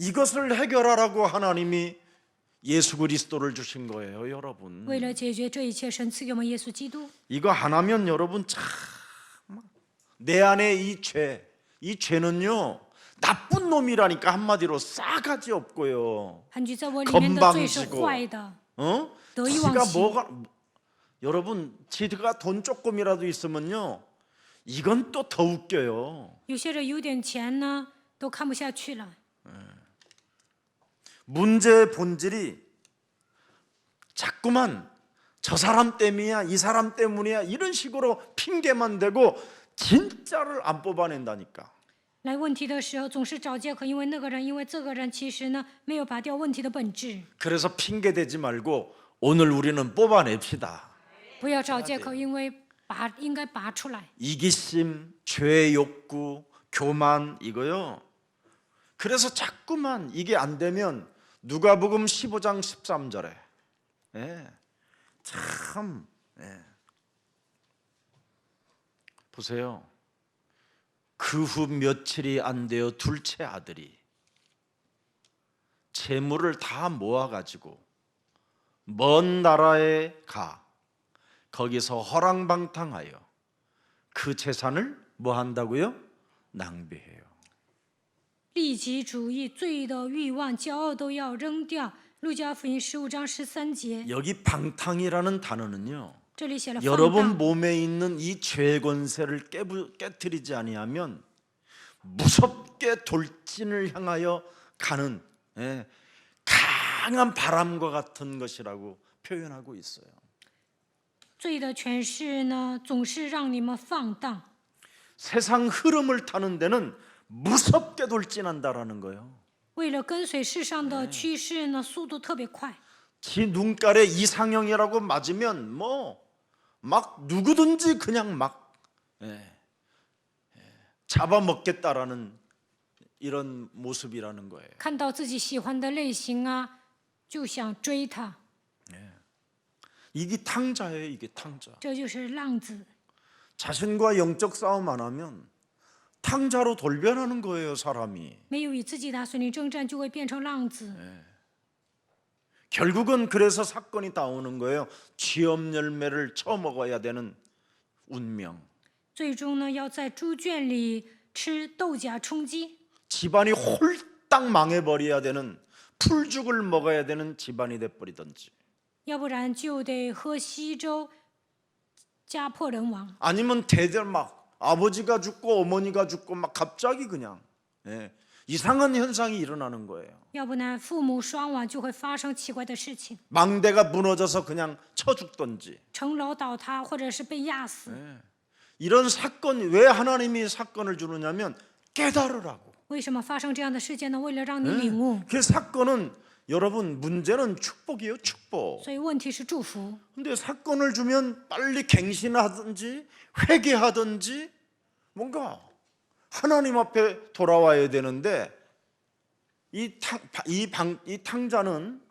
이것을 해결하라고 하나님이 예수 그리스도를 주신 거예요, 여러분. 为了解决这一切，神赐给我们耶稣基督。 이거 하나면 여러분 참 내 안에 이 죄는요 나쁜 놈이라니까 한마디로 싸가지 없고요. 盘踞在我里面的罪是坏的， 得意忘 지가 形。 뭐가 여러분 지가 돈 조금이라도 있으면요 이건 또 더 웃겨요. 有些人有点钱呢，都看不下去了。 문제의 본질이 자꾸만 저 사람 때문이야, 이 사람 때문이야 이런 식으로 핑계만 대고 진짜를 안 뽑아낸다니까. 来问题的时候总是找借口，因为那个人，因为这个人，其实呢没有拔掉问题的本质。 그래서 핑계 대지 말고 오늘 우리는 뽑아냅시다. 不要找借口，因为应该拔出来。 이기심, 죄의 욕구, 교만 이거요. 그래서 자꾸만 이게 안 되면 누가복음 15장 13절에 참 보세요. 그 후 며칠이 안 되어 둘째 아들이 재물을 다 모아가지고 먼 나라에 가 거기서 허랑방탕하여 그 재산을 뭐 한다고요? 낭비해요. 利己主义、罪的欲望、骄傲都要扔掉。路加福音15章13节， 여기 방탕이라는 단어는요. 这里写了放 여러분 荡。 몸에 있는 이 죄 권세를 깨뜨리지 아니하면 무섭게 돌진을 향하여 가는 강한 바람과 같은 것이라고 표현하고 있어요. 罪的权势呢，总是让你们放荡。 세상 흐름을 타는 데는 무섭게 돌진한다라는 거예요. 为了跟随世上的趋势呢，速度特别快。 지 눈깔에 이상형이라고 맞으면 뭐 막 누구든지 그냥 막 잡아먹겠다라는 이런 모습이라는 거예요. 看到自己喜欢的类型啊，就想追他， 이게 탕자예요. 이게 탕자. 这就是浪子。 자신과 영적 싸움 안 하면 탕자로 돌변하는 거예요. 사람이. 没有与自己打属灵征战，就会变成浪子。 결국은 그래서 사건이 다 오는 거예요. 취업 열매를 처먹어야 되는 운명. 最终呢，要在猪圈里吃豆荚充饥， 집안이 홀딱 망해버려야 되는 풀죽을 먹어야 되는 집안이 돼버리든지 要不然就得喝稀粥，家破人亡。 아니면 대대 막 아버지가 죽고 어머니가 죽고 막 갑자기 그냥 이상한 현상이 일어나는 거예요. 要不然父母双亡，就会发生奇怪的事情， 망대가 무너져서 그냥 쳐 죽든지 城楼倒塌，或者是被压死。 이런 사건이 왜 하나님이 사건을 주느냐면 깨달으라고. 为什么发生这样的事件呢？为了让你领悟。 그 사건은 여러분 문제는 축복이에요. 축복. 所以问题是祝福。 근데 사건을 주면 빨리 갱신하든지 회개하든지 뭔가 하나님 앞에 돌아와야 되는데 이 탕자는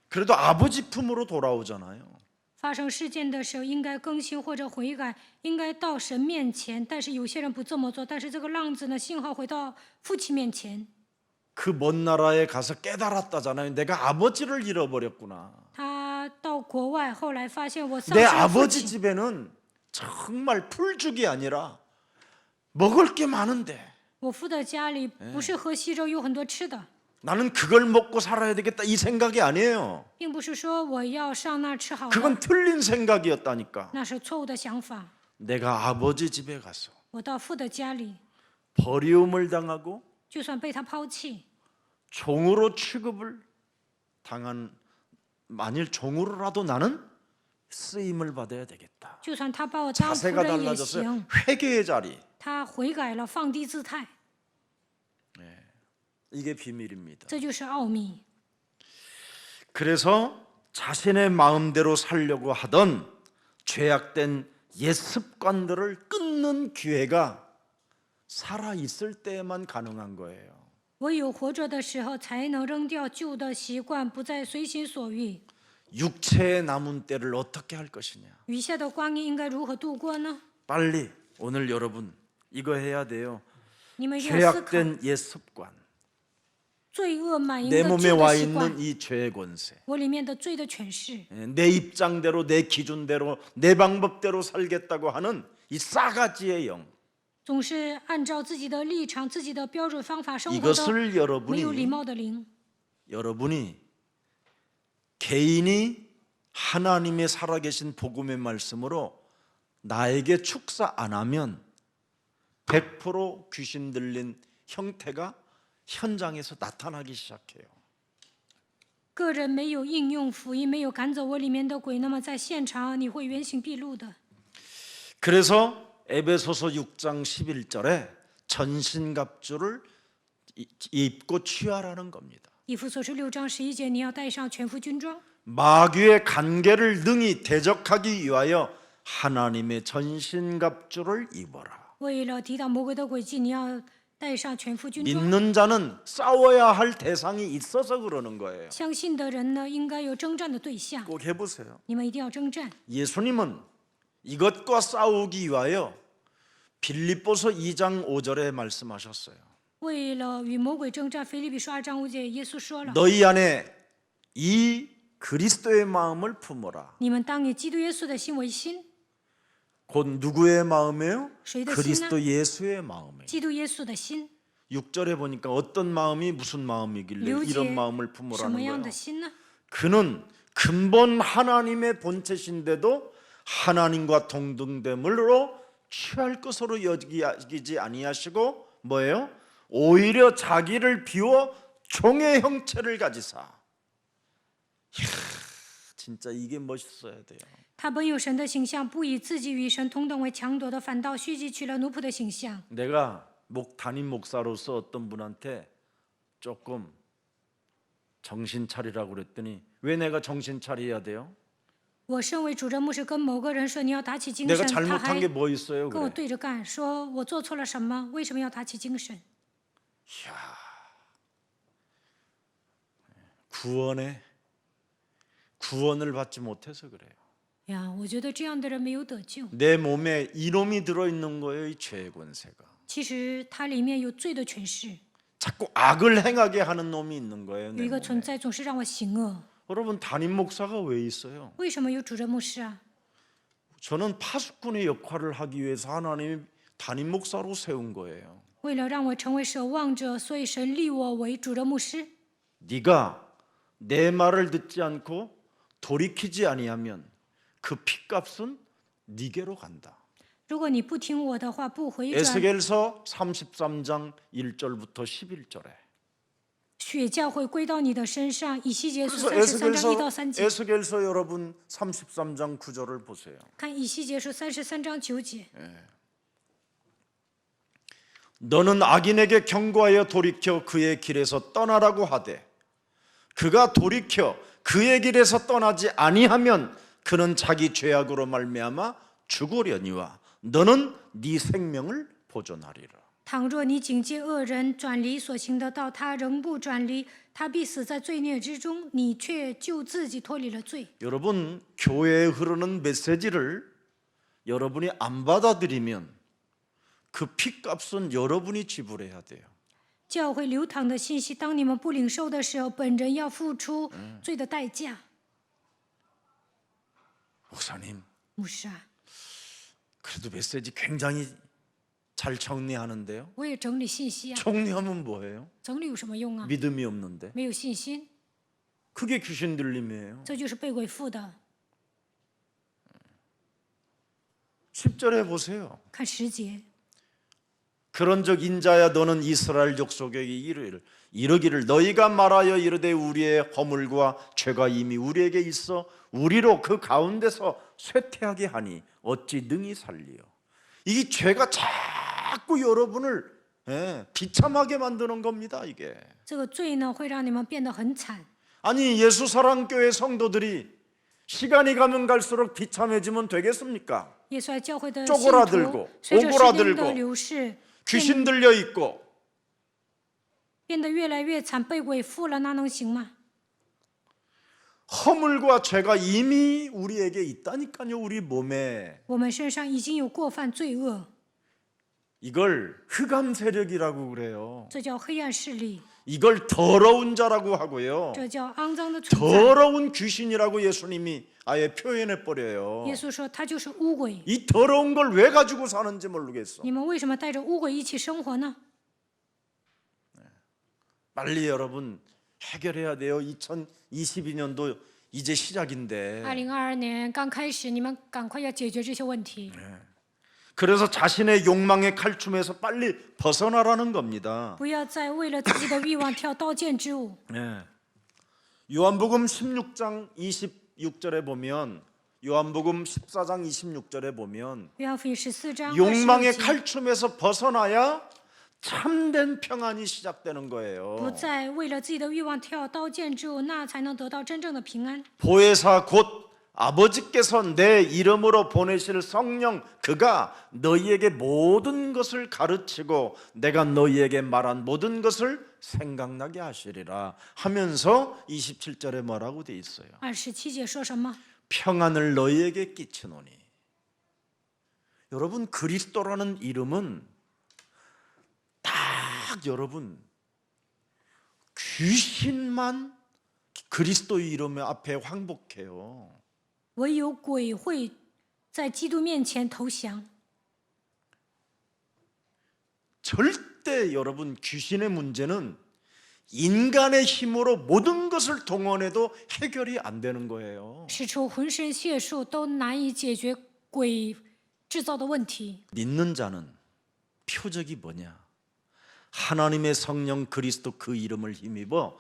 그래도 아버지 품으로 돌아오잖아요. 发生事件的时候，应该更新或者悔改，应该到神面前。但是有些人不这么做，但是这个浪子呢，幸好回到父亲面前。 그 먼 나라에 가서 깨달았다잖아요. 내가 아버지를 잃어버렸구나. 他到国外，后来发现我丧 내 失了父 아버지 亲。 집에는 정말 풀죽이 아니라 먹을 게 많은데 我父的家里不是喝稀粥，有很多吃的， 나는 그걸 먹고 살아야 되겠다 이 생각이 아니에요. 并不是说我要上那儿吃好 그건 的， 틀린 생각이었다니까. 那是错误的想法。 내가 아버지 집에 가서 我到父的家里， 버리움을 당하고 就算被他抛弃， 종으로 취급을 당한 만일 종으로라도 나는 쓰임을 받아야 되겠다. 就算他把我当仆 자세가 人也 달라졌어요. 行。 회개의 자리. 他悔改了，放低姿态， 이게 비밀입니다. 这就是奥秘。 그래서 자신의 마음대로 살려고 하던 죄악된 옛 습관들을 끊는 기회가 살아 있을 때에만 가능한 거예요. 唯有活着的时候，才能扔掉旧的习惯，不再随心所欲。 육체의 남은 때를 어떻게 할 것이냐. 余下的光阴应该如何度过呢？ 빨리 오늘 여러분 이거 해야 돼요. 你们要思考 죄악된 옛 습관. 罪恶满盈 내 的 몸에 旧 와 的习惯 있는 ， 이 죄의 권세. 我里面的罪的权势， 내 입장대로 내 기준대로 내 방법대로 살겠다고 하는 이 싸가지의 영. 总是按照自己的立场、自己的标准方法生活的 이것을 没有礼 여러분이 貌的灵。 개인이 하나님의 살아계신 복음의 말씀으로 나에게 축사 안 하면 100% 귀신 들린 형태가 현장에서 나타나기 시작해요. 个人没有应用福音，没有赶走我里面的鬼，那么在现场你会原形毕露的。 그래서 에베소서 6장 11절에 전신갑주를 입고 취하라는 겁니다. 以弗所书6章11节，你要带上全副军装， 마귀의 간계를 능히 대적하기 위하여 하나님의 전신갑주를 입어라. 为了抵挡魔鬼的诡计，你要带上全副军装。 믿는 자는 싸워야 할 대상이 있어서 그러는 거예요. 相信的人呢，应该有征战的对象， 꼭 해보세요. 你们一定要征战。 예수님은 이것과 싸우기 위하여 빌립보서 2장 5절에 말씀하셨어요. 为了与魔鬼征战，腓立比书2章5节，耶稣说了： 너희 안에 이 그리스도의 마음을 품어라. 你们当以基督耶稣的心为心， 곧 누구의 마음이에요? 谁的心呢？ 그리스도 예수의 마음이에요. 基督耶稣的心。 6절에 보니까 어떤 마음이 무슨 마음이길래 了解 이런 마음을 什 품으라는 么样 거예요. 的心呢？ 그는 근본 하나님의 본체신데도 하나님과 동등됨으로 취할 것으로 여기지 아니하시고 뭐예요? 오히려 자기를 비워 종의 형체를 가지사. 이야, 진짜 이게 멋있어야 돼요. 他本有神的形象，不以自己与神同等为强夺的，反倒虚己取了奴仆的形象。 내가 담임 목사로서 어떤 분한테 조금 정신 차리라고 그랬더니 왜 내가 정신 차려야 돼요? 我身为主任牧师，跟某个人说你要打起精 내가 神，他 잘못한 还 게 뭐 있어요? 跟我 그래. 对着干，说我做错了什么？为什么要打起精神？ 구원을 받지 못해서 그래요. 呀，我觉得这样的人没有得救。 내 몸에 이놈이 들어 있는 거예요, 이 죄의 권세가. 其实它里面有罪的权势， 자꾸 악을 행하게 하는 놈이 있는 거예요. 有 내 一个 몸에. 存在总是让我行恶。 여러분 담임 목사가 왜 있어요? 为什么有主任牧师啊？ 저는 파수꾼의 역할을 하기 위해서 하나님이 담임 목사로 세운 거예요. 为了让我成为守望者，所以神立我为主任牧师。 네가 내 말을 듣지 않고 돌이키지 아니하면 그 핏값은 네게로 간다. 如果你不听我的话，不回转， 에스겔서 33장 1절부터 11절에. 血教会归到你的身上。以西结书 그래서 33章1到3节， 에스겔서 여러분 33장 9절을 보세요. 看以西结书33章9节。 너는 악인에게 경고하여 돌이켜 그의 길에서 떠나라고 하되 그가 돌이켜 그의 길에서 떠나지 아니하면 그는 자기 죄악으로 말미암아 죽으려니와 너는 네 생명을 보존하리라. 倘若你警戒恶人转离所行的道，他仍不转离，他必死在罪孽之中，你却救自己脱离了罪。 여러분 교회에 흐르는 메시지를 여러분이 안 받아들이면 그 핏값은 여러분이 지불해야 돼요. 教会流淌的信息，当你们不领受的时候，本人要付出罪的代价。 목사님 牧师啊， 그래도 메시지 굉장히 잘 정리하는데요. 我也整理信息啊， 정리하면 뭐예요? 整理有什么用啊？ 믿음이 없는데. 没有信心， 그게 귀신 들림이에요. 这就是被鬼附的。 10절에 보세요. 看10节， 그런즉 인자야 너는 이스라엘 족속에게 이르기를 너희가 말하여 이르되 우리의 허물과 죄가 이미 우리에게 있어 우리로 그 가운데서 쇠퇴하게 하니 어찌 능히 살리요. 이 죄가 자꾸 여러분을 비참하게 만드는 겁니다. 이게 这个罪呢会让你们变得很惨。 아니 예수사랑교회 성도들이 시간이 가면 갈수록 비참해지면 되겠습니까? 耶稣爱教会的信 쪼그라들고 徒，随着时间 오그라들고 的流逝， 귀신 들려 있고 变得越来越惨，被鬼附了，那能行吗？ 허물과 죄가 이미 우리에게 있다니까요. 우리 몸에 我们身上已经有过犯罪恶， 이걸 흑암 세력이라고 그래요. 这叫黑暗势力， 이걸 더러운 자라고 하고요. 这叫肮脏的存在。 더러운 귀신이라고 예수님이 아예 표현해 버려요. 耶稣说他就是污鬼， 이 더러운 걸 왜 가지고 사는지 모르겠어. 你们为什么带着污鬼一起生活呢？ 빨리 여러분 해결해야 돼요. 2022년도 이제 시작인데. 2022年刚开始，你们赶快要解决这些问题。 그래서 자신의 욕망의 칼춤에서 빨리 벗어나라는 겁니다. 不要再为了自己的欲望跳刀剑之舞。 네. 요한복음 16장 26절에 보면 요한복음 14장 26절에 보면 约翰福音14章 욕망의 26节， 칼춤에서 벗어나야 참된 평안이 시작되는 不 거예요. 再为了自己的欲望跳刀剑之后，那才能得到真正的平安。 보혜사 곧 아버지께서 내 이름으로 보내실 성령 그가 너희에게 모든 것을 가르치고 내가 너희에게 말한 모든 것을 생각나게 하시리라 하면서 27절에 뭐라고 돼 있어요? 27节说什么？ 평안을 너희에게 끼치노니. 여러분 그리스도라는 이름은 딱 여러분 귀신만 그리스도의 이름 앞에 황복해요. 唯有鬼会在基督面前投降。 절대 여러분 귀신의 문제는 인간의 힘으로 모든 것을 동원해도 해결이 안 되는 거예요. 使出浑身解数都难以解决鬼制造的问题。 믿는 자는 표적이 뭐냐? 하나님의 성령 그리스도 그 이름을 힘입어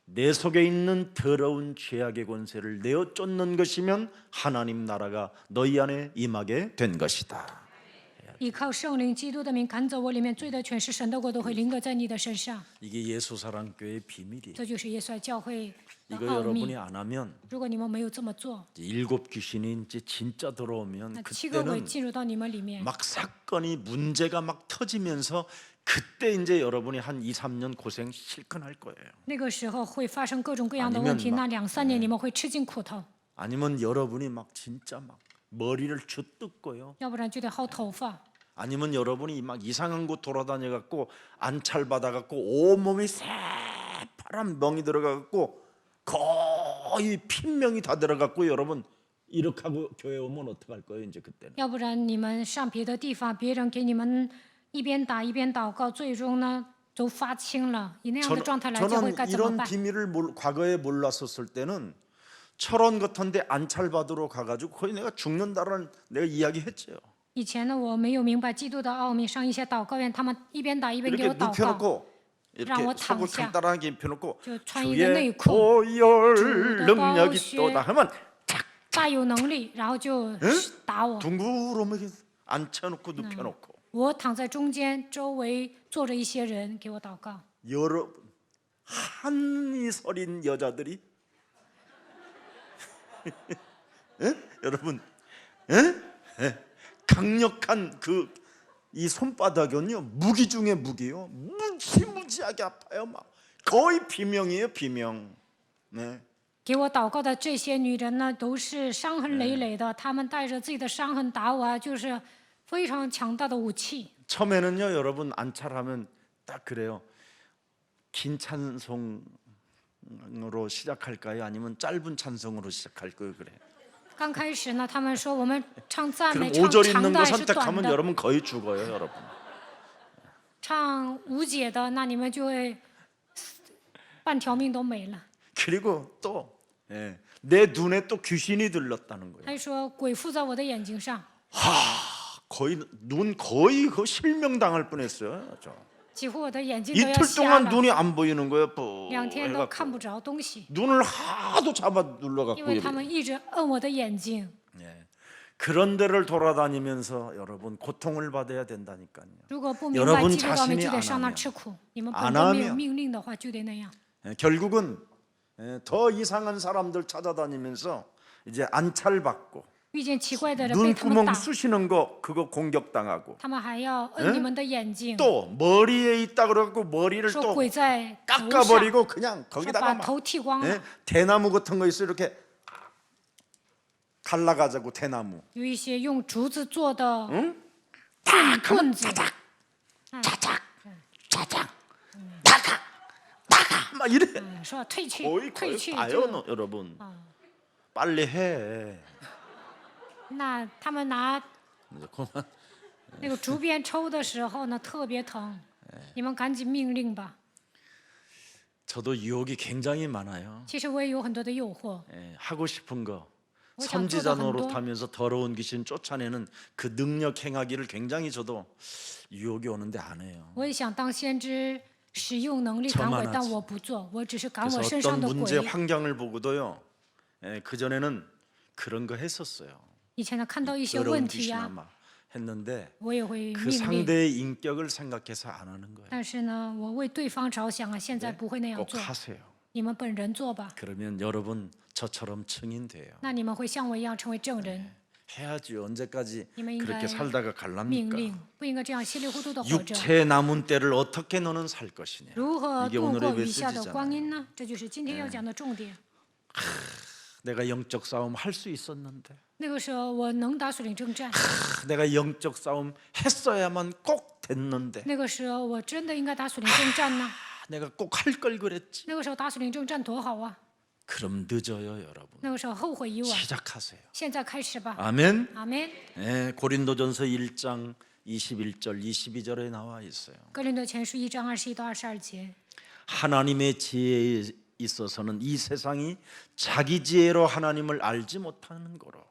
내 속에 있는 더러운 죄악의 권세를 내어 쫓는 것이면 하나님 나라가 너희 안에 임하게 된 것이다. 依靠圣灵基督的名赶走我里面罪的权势，神的国都会临格在你的身上。 이게 예수사랑교회의 비밀이에요. 这就是耶稣爱教会的 이거 奥 여러분이 秘。 안 하면 如果你们没有这么做， 이제 일곱 귀신이 이제 진짜 들어오면 那7个鬼 그때는 进入到你们里面， 막 사건이 문제가 막 터지면서 그때 이제 여러분이 한 2, 3년 고생 실컷 할 거예요. 那个时候会发生各种各样的问题。 아니면 那2、3年你们会吃尽苦头， 아니면 여러분이 막 진짜 막 머리를 쥐뜯고요. 要不然就得薅头发， 아니면 여러분이 막 이상한 곳 돌아다녀 갖고 안찰 받아 갖고 온몸이 새파란 멍이 들어가 갖고 거의 핀명이 다 들어 갖고 여러분 이렇게 하고 교회 오면 어떡할 거예요, 이제 그때는. 要不然你们上别的地方，别人给你们一边打一边祷告，最终呢都发青了。以那样的状态来教会 저는 该怎么 이런 办？ 비밀을 과거에 몰랐었을 때는 철원 같은데 안찰 받으러 가가지고 거의 내가 죽는다라는 내가 이야기했죠. 以前呢，我没有明白基督的奥秘，上一些祷告院，他们一边打一边给 이렇게 我祷告， 눕혀놓고 이렇게 라고 속을 탕샤. 간단하게 입혀놓고 저穿一个 주의 内裤， 보혈 주의 능력이 보혈. 또다 하면 大有能力，然后就打我。 둥그러면 앉혀놓고 눕혀놓고 我躺在中间，周围坐着一些人给我祷告。 여러 한이 서린 여자들이 여러분 강력한 그 이 손바닥은요 무기 중에 무기요 무지무지하게 아파요 막 거의 비명이에요 비명. 네. 给我祷告的这些女人呢，都是伤痕累累的，她们带着自己的伤痕打我啊，就是非常强大的武器。 처음에는요 여러분 안찰하면 딱 그래요. 긴 찬송으로 시작할까요? 아니면 짧은 찬송으로 시작할까요? 그래. 刚开始呢，他们说我们唱赞美 그럼 唱 5절 长 있는 的 거 还是短 선택하면 的？ 여러분 거의 죽어요, 여러분. 唱无解的，那你们就会半条命都没了。 그리고 또 내 눈에 또 귀신이 들렀다는 거예요. 他说鬼附在我的眼睛上， 거의 눈 거의 그 실명 당할 뻔했어요. 저. 几乎我的眼睛都要 이틀 瞎 동안 了， 눈이 안 보이는 거예요. 2天都看 해갖고 不着东西， 눈을 하도 잡아 눌러갖고 因为他 이래요. 们一直摁我的眼睛。 그런 데를 돌아다니면서 여러분 고통을 받아야 된다니까요. 如果不明白 여러분 基督的奥秘， 자신이 就得 안 上那 하면 吃苦。你们 안 本着没有 하면 命令的话，就得那样。 결국은 더 이상한 사람들 찾아다니면서 이제 안찰 받고 遇见奇怪的人被他们 눈구멍 打， 쑤시는 거 그거 공격당하고 他们还要摁你们的眼睛， 또 머리에 있다 그래갖고 머리를 说 또 鬼在头上， 깎아버리고 그냥 说 거기다가 把 막 头剃光了。 대나무 같은 거 있어 이렇게 갈라가지고 대나무 有一些用竹子做的 딱 棍子， 자작 나가 나가 막 이래 说退去 거의 退去 봐요 就 너, 여러분 빨리 해 那他们拿 이제 그만 那个竹鞭抽的时候呢，特别疼。你们赶紧命令吧。 저도 유혹이 굉장히 많아요. 其实我也有很多的诱惑， 하고 싶은 거 我想做的 선지자 很多， 노릇하면서 더러운 귀신 쫓아내는 그 능력 행하기를 굉장히 저도 유혹이 오는데 안 해요. 我也想当先知，使用能力赶 저만 鬼，但 하지 我不做，我只是赶 그래서 我身上 어떤 的 문제 鬼。 환경을 보고도요. 그 전에는 그런 거 했었어요. 以前呢，看到一些 더러운 问题 귀신 呀， 아마 했는데 我也会 그 命令。 상대의 인격을 생각해서 안 하는 거예요. 但是呢，我为对方着想啊，现在不会那样 꼭 做。 하세요. 你们本人做吧， 그러면 여러분 저처럼 증인돼요. 那你们会像我一样成为证人。 해야지 언제까지 你们应 그렇게 该 살다가 命 갈랍니까? 令，不应该这样稀里糊涂的活着。 육체의 남은 때를 어떻게 너는 살 것이냐? 如何 이게 度 오늘의 过余下的光 메시지잖아요. 阴呢？这就是今天要讲的重点。 내가 영적 싸움 할 수 있었는데 那个时候我能打水灵征战， 내가 영적 싸움 했어야만 꼭 됐는데 那个时候我真的应该打水灵征战呢。 내가 꼭 할 걸 그랬지. 那个时候打水灵征战多好啊！ 그럼 늦어요, 여러분. 那个时候后悔已晚， 시작하세요. 现在开始吧。 아멘. 阿门。 예, 고린도전서 1장 21절 22절에 나와 있어요. 哥林多前书1章21到22节， 하나님의 지혜에 있어서는 이 세상이 자기 지혜로 하나님을 알지 못하는 거로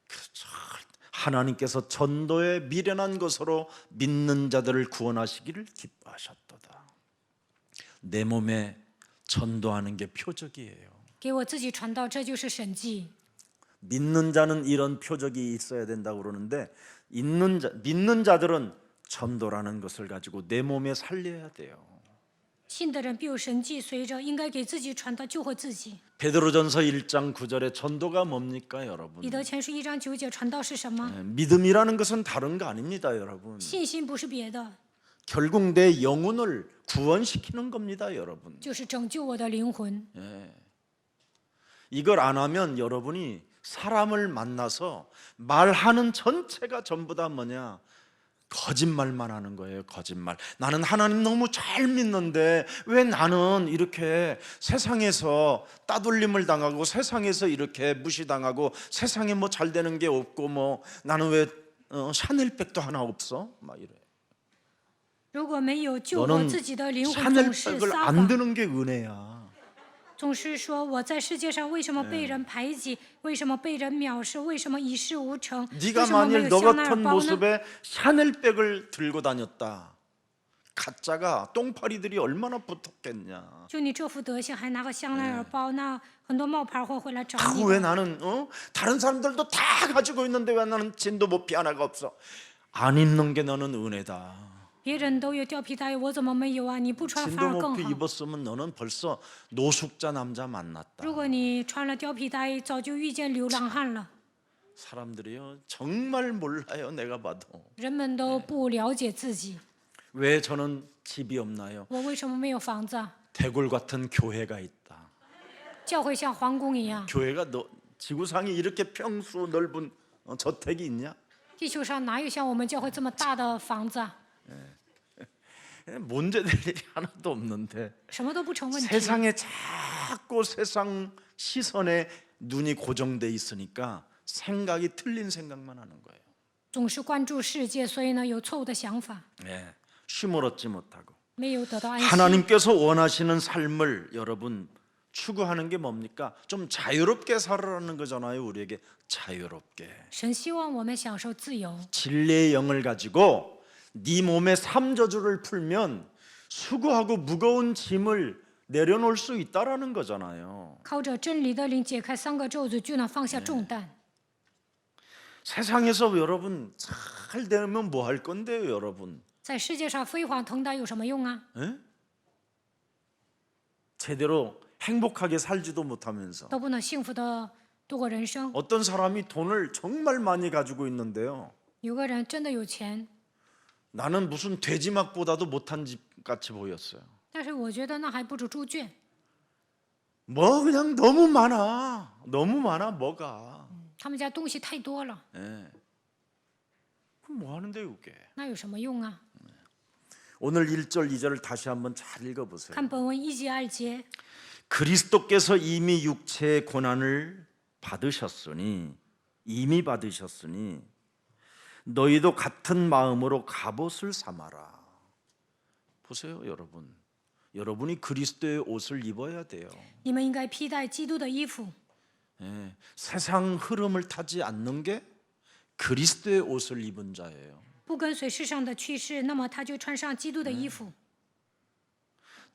그렇죠. 하나님께서 전도에 미련한 것으로 믿는 자들을 구원하시기를 기뻐하셨도다. 내 몸에 전도하는 게 표적이에요. 给我自己传道，这就是神迹。 믿는 자는 이런 표적이 있어야 된다고 그러는데 믿는 자들은 전도라는 것을 가지고 내 몸에 살려야 돼요. 信的人必有神迹随着，应该给自己传道，救活自己。 베드로전서 1장 9절에 전도가 뭡니까, 여러분? 彼得前书1章9节传道是什么？ 믿음이라는 것은 다른 거 아닙니다, 여러분. 信心不是别的， 결국 내 영혼을 구원시키는 겁니다, 여러분. 就是拯救我的灵魂。 이걸 안 하면 여러분이 사람을 만나서 말하는 전체가 전부 다 뭐냐? 거짓말만 하는 거예요. 거짓말. 나는 하나님 너무 잘 믿는데 왜 나는 이렇게 세상에서 따돌림을 당하고 세상에서 이렇게 무시당하고 세상에 뭐 잘 되는 게 없고 뭐 나는 왜 샤넬백도 하나 없어? 막 이래. 如果没有救我 너는 自己的灵魂，总是 샤넬백을 撒 안 谎， 드는 게 은혜야. 总是说我在世界上为什么被人排挤，为什么被人藐视，为什么一事无成，为 네가 什么没 만일 有 너 香奈儿 같은 包呢？ 모습에 샤넬백을 들고 다녔다. 가짜가 똥파리들이 얼마나 붙었겠냐. 就你这副德行，还拿个香奈儿包，那很多冒牌货会来找 그 你 왜 的。 나는 다른 사람들도 다 가지고 있는데 왜 나는 진도 못피 하나가 없어? 안 입는 게 너는 은혜다. 别人都有貂皮大衣，我怎么没有啊？你不穿反 진도 而更 못피 好。 입었으면 너는 벌써 노숙자 남자 만났다. 如果你穿了貂皮大衣，早就遇见流浪汉了。 사람들이요 정말 몰라요. 내가 봐도 人们都不了解自己， 왜 저는 집이 없나요? 我为什么没有房子啊？ 대골 같은 교회가 있다. 教会像皇宫一样， 교회가 지구상이 이렇게 평수 넓은 저택이 있냐? 地球上哪有像我们教会这么大的房子啊？ 문제될 일이 하나도 없는데 什么都不成问题。 세상에 자꾸 세상 시선에 눈이 고정돼 있으니까 생각이 틀린 생각만 하는 거예요. 总是关注世界，所以呢有错误的想法， 쉼을 얻지 못하고 没有得到安息。 하나님께서 원하시는 삶을 여러분 추구하는 게 뭡니까? 좀 자유롭게 살아라는 거잖아요. 우리에게 자유롭게 神希望我们享受自由， 진리의 영을 가지고 네 몸의 삼저주를 풀면 수고하고 무거운 짐을 내려놓을 수 있다라는 거잖아요. 靠着真理的灵解开3个咒诅，就能放下重担。 세상에서 여러분 잘 되면 뭐 할 건데요, 여러분? 在世界上飞黄腾达有什么用啊？ 에? 제대로 행복하게 살지도 못하면서 都不能幸福的度过人生。 어떤 사람이 돈을 정말 많이 가지고 있는데요. 有个人真的有钱， 나는 무슨 돼지막보다도 못한 집 같이 보였어요. 但是我觉得那还不如猪圈。 뭐 그냥 너무 많아. 너무 많아 뭐가. 他们家东西太多了， 예. 그럼 뭐 하는데요, 그게? 那有什么用啊？ 오늘 1절 2절을 다시 한번 잘 읽어보세요. 看本文1节2节， 그리스도께서 이미 육체의 고난을 이미 받으셨으니 너희도 같은 마음으로 갑옷을 삼아라. 보세요, 여러분. 여러분이 그리스도의 옷을 입어야 돼요. 你们应该披戴基督的衣服。 예, 세상 흐름을 타지 않는 게 그리스도의 옷을 입은 자예요. 不跟随世上的趋势，那么他就穿上基督的衣服。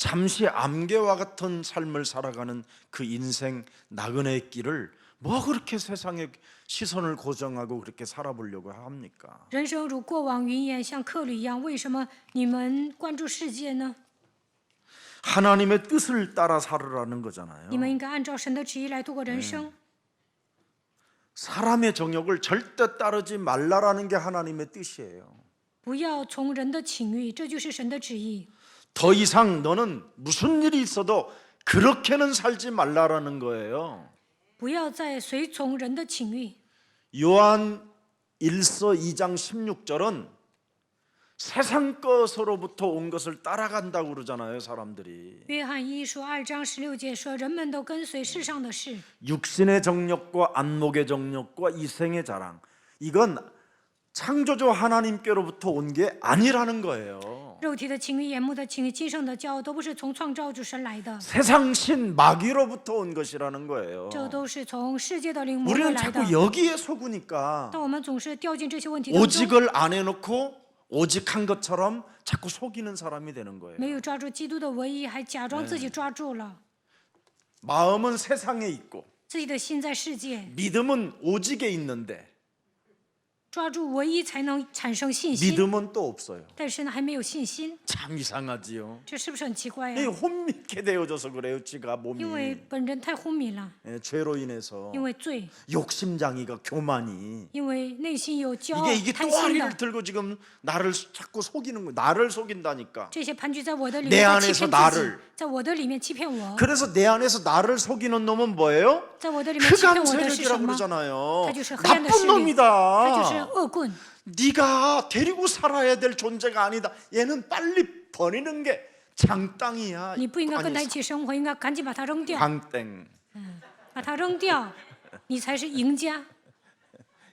잠시 암개와 같은 삶을 살아가는 그 인생 나그네의 길을 뭐 그렇게 세상의 시선을 고정하고 그렇게 살아보려고 합니까? 人生如过往云烟，像客旅一样，为什么你们关注世界呢？ 하나님의 뜻을 따라 살으라는 거잖아요. 你们应该按照神的旨意来度过人生。 사람의 정욕을 절대 따르지 말라라는 게 하나님의 뜻이에요. 不要从人的情欲，这就是神的旨意。 더 이상 너는 무슨 일이 있어도 그렇게는 살지 말라라는 거예요. 不要再随从人的情欲。 요한 1서 2장 16절은 세상 것으로부터 온 것을 따라간다고 그러잖아요, 사람들이. 约翰一书2章16节说，人们都跟随世上的事， 육신의 정욕과 안목의 정욕과 이생의 자랑. 이건 창조주 하나님께로부터 온 게 아니라는 거예요. 肉体的情欲、眼目的情欲、今生的骄傲，都不是从创造主神来的， 세상 신 마귀로부터 온 것이라는 거예요. 这都是从世界的灵魔鬼 우리는 来的。 자꾸 여기에 속으니까 但我们总是掉进这些问题当中， 오직을 안 해놓고 오직한 것처럼 자꾸 속이는 사람이 되는 거예요. 没有抓住基督的唯一，还假装自己抓住了。 마음은 세상에 있고 自己的心在世界， 믿음은 오직에 있는데 抓住唯一才能产生信心。 믿음은 또 없어요. 但是呢，还没有信心， 참 이상하지요. 这是不是很奇怪 이 呀？ 혼미케 되어져서 그래요. 지가 因为 몸이 本人太昏迷了， 죄로 인해서 因为罪， 욕심장이가 교만이 因为内心有骄傲、 이게 贪心 또아리를 的， 들고 지금 나를 자꾸 속이는 거. 나를 속인다니까. 这些盘踞在我的里 내 面在欺 안에서 骗自己 나를 ，在我的里面欺骗我， 그래서 내 안에서 나를 속이는 놈은 뭐예요? 在我的里面欺骗 흑암 我的是什 세력이라고 么？ 그러잖아요. 他就是黑暗的势 나쁜 力，他就是 놈이다. 恶棍。 네가 데리고 살아야 될 존재가 아니다. 얘는 빨리 버리는 게 장땅이야. 你不应该跟他 아니, 一起生活，应该赶紧把他扔掉， 광땡. 把他扔掉，你才是赢家。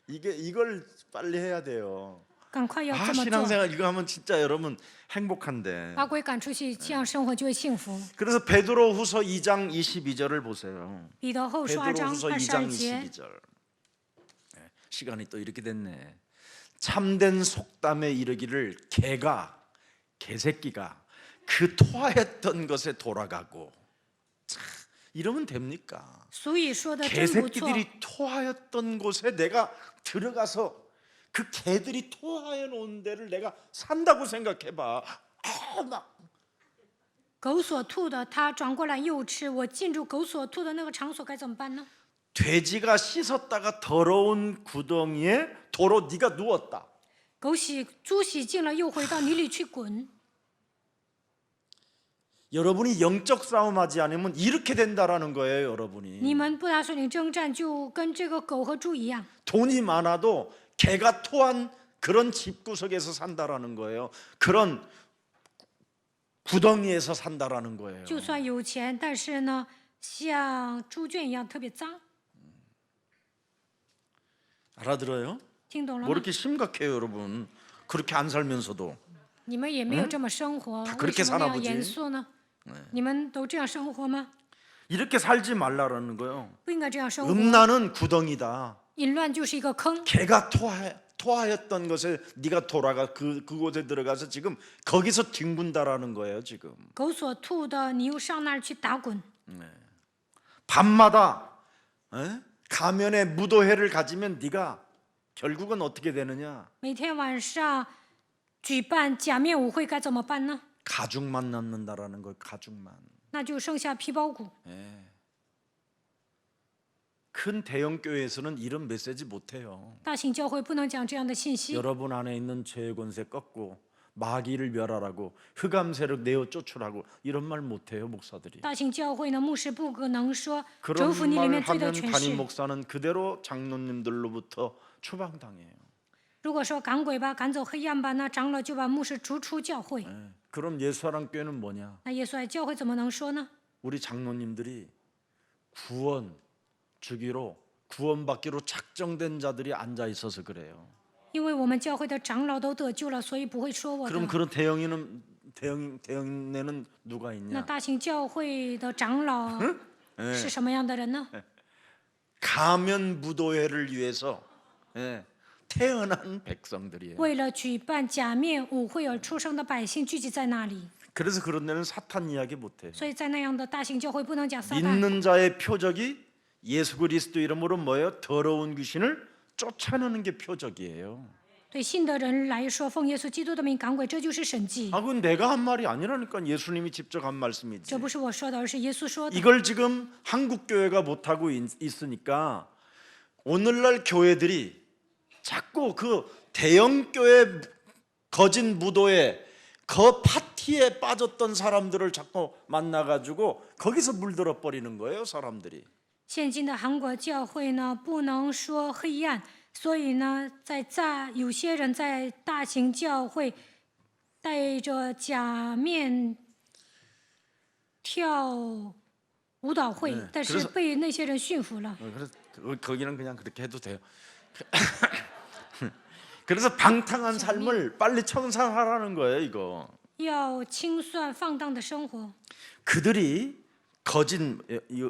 이걸 빨리 해야 돼요. 赶快要这么做， 신앙생활 이거 하면 진짜 여러분 행복한데. 把鬼赶出去，这样生活就会幸福。 그래서 베드로후서 2장 22절을 보세요. 彼得后书2章 베드로후서 2장 22节， 22절. 시간이 또 이렇게 됐네. 참된 속담에 이르기를 개새끼가 그 토하였던 것에 돌아가고. 참, 이러면 됩니까? 俗语说的真不错。 개새끼들이 토하였던 곳에 내가 들어가서 그 개들이 토하여 놓은 데를 내가 산다고 생각해봐. 막 狗所吐的，它转过来又吃。我进入狗所吐的那个场所，该怎么办呢？ 돼지가 씻었다가 더러운 구덩이에 도로 네가 누웠다. 猪洗净了，又回到泥里去滚。 여러분이 영적 싸움하지 않으면 이렇게 된다라는 거예요, 여러분이. 你们不打算领征战，就跟这个狗和猪一样。 돈이 많아도 개가 토한 그런 집구석에서 산다라는 거예요. 그런 구덩이에서 산다라는 거예요. 就算有钱，但是呢，像猪圈一样特别脏。 알아들어요? 听懂了 뭐 吗？ 이렇게 심각해요, 여러분. 그렇게 안 살면서도. 你们也没有这么生活， 다 为 그렇게 什么那 사나 样 보지 严肃呢？你们都这样生活吗？ 이렇게 살지 말라라는 거예요. 不应该这样生活。 음란은 구덩이다. 淫乱就是一个坑， 개가 토하였던 것에 네가 돌아가 그곳에 들어가서 지금 거기서 뒹군다라는 거예요, 지금. 狗所吐的，你又上那儿去打滚。 밤마다 가면에 무도회를 가지면 네가 결국은 어떻게 되느냐? 每天晚上举办假面舞会该怎么办呢？ 가죽만 남는다라는 거, 가죽만. 那就剩下皮包骨。 큰 대형 교회에서는 이런 메시지 못 해요. 大型教会不能讲这样的信息。 여러분 안에 있는 죄의 권세 꺾고 마귀를 멸하라고 흑암 세력 내어 쫓으라고 이런 말 못 해요, 목사들이. 大型教会呢，牧师不可能说 그런 征服你里 말 面罪的 하면 权 담임 势。 목사는 그대로 장로님들로부터 추방당해요. 如果说赶鬼吧，赶走黑暗吧，那长老就把牧师逐出教会。 그럼 예수사랑 교회는 뭐냐? 那耶稣爱教会怎么能说呢？ 우리 장로님들이 구원 주기로 구원받기로 작정된 자들이 앉아 있어서 그래요. 因为我们教会的长老都得救了，所以不会说我 그럼 的。 그런 대형내는 누가 那 있냐? 大型教会的长老是什么样的人呢？ 가면 무도회를 위해서 태어난 백성들이에요. 为了举办假面舞会而出生的百姓聚集在那里， 그래서 그런 데는 사탄 이야기 못해요. 所以在那样的大型教会不能讲撒旦。 믿는 자의 표적이 예수 그리스도 이름으로 뭐예요? 더러운 귀신을 쫓아내는 게 표적이에요. 对信的人来说，奉耶稣基督的名赶鬼，这就是神迹。 아, 그건 내가 한 말이 아니라니까. 예수님이 직접 한 말씀이지. 这不是我说的，而是耶稣说的。 이걸 지금 한국 교회가 못 하고 있으니까 오늘날 교회들이 자꾸 그 대형 교회 거진 무도에 그 파티에 빠졌던 사람들을 자꾸 만나가지고 거기서 물들어 버리는 거예요, 사람들이. 现今的韩国教会呢，不能说黑暗，所以呢，有些人在大型教会戴着假面跳舞蹈会，但是被那些人驯服了。 그래서 거기는 그냥 그렇게 해도 돼요. 그래서 방탕한 삶을 빨리 청산하라는 거예요, 이거. 要清算放荡的生活。 그들이 거진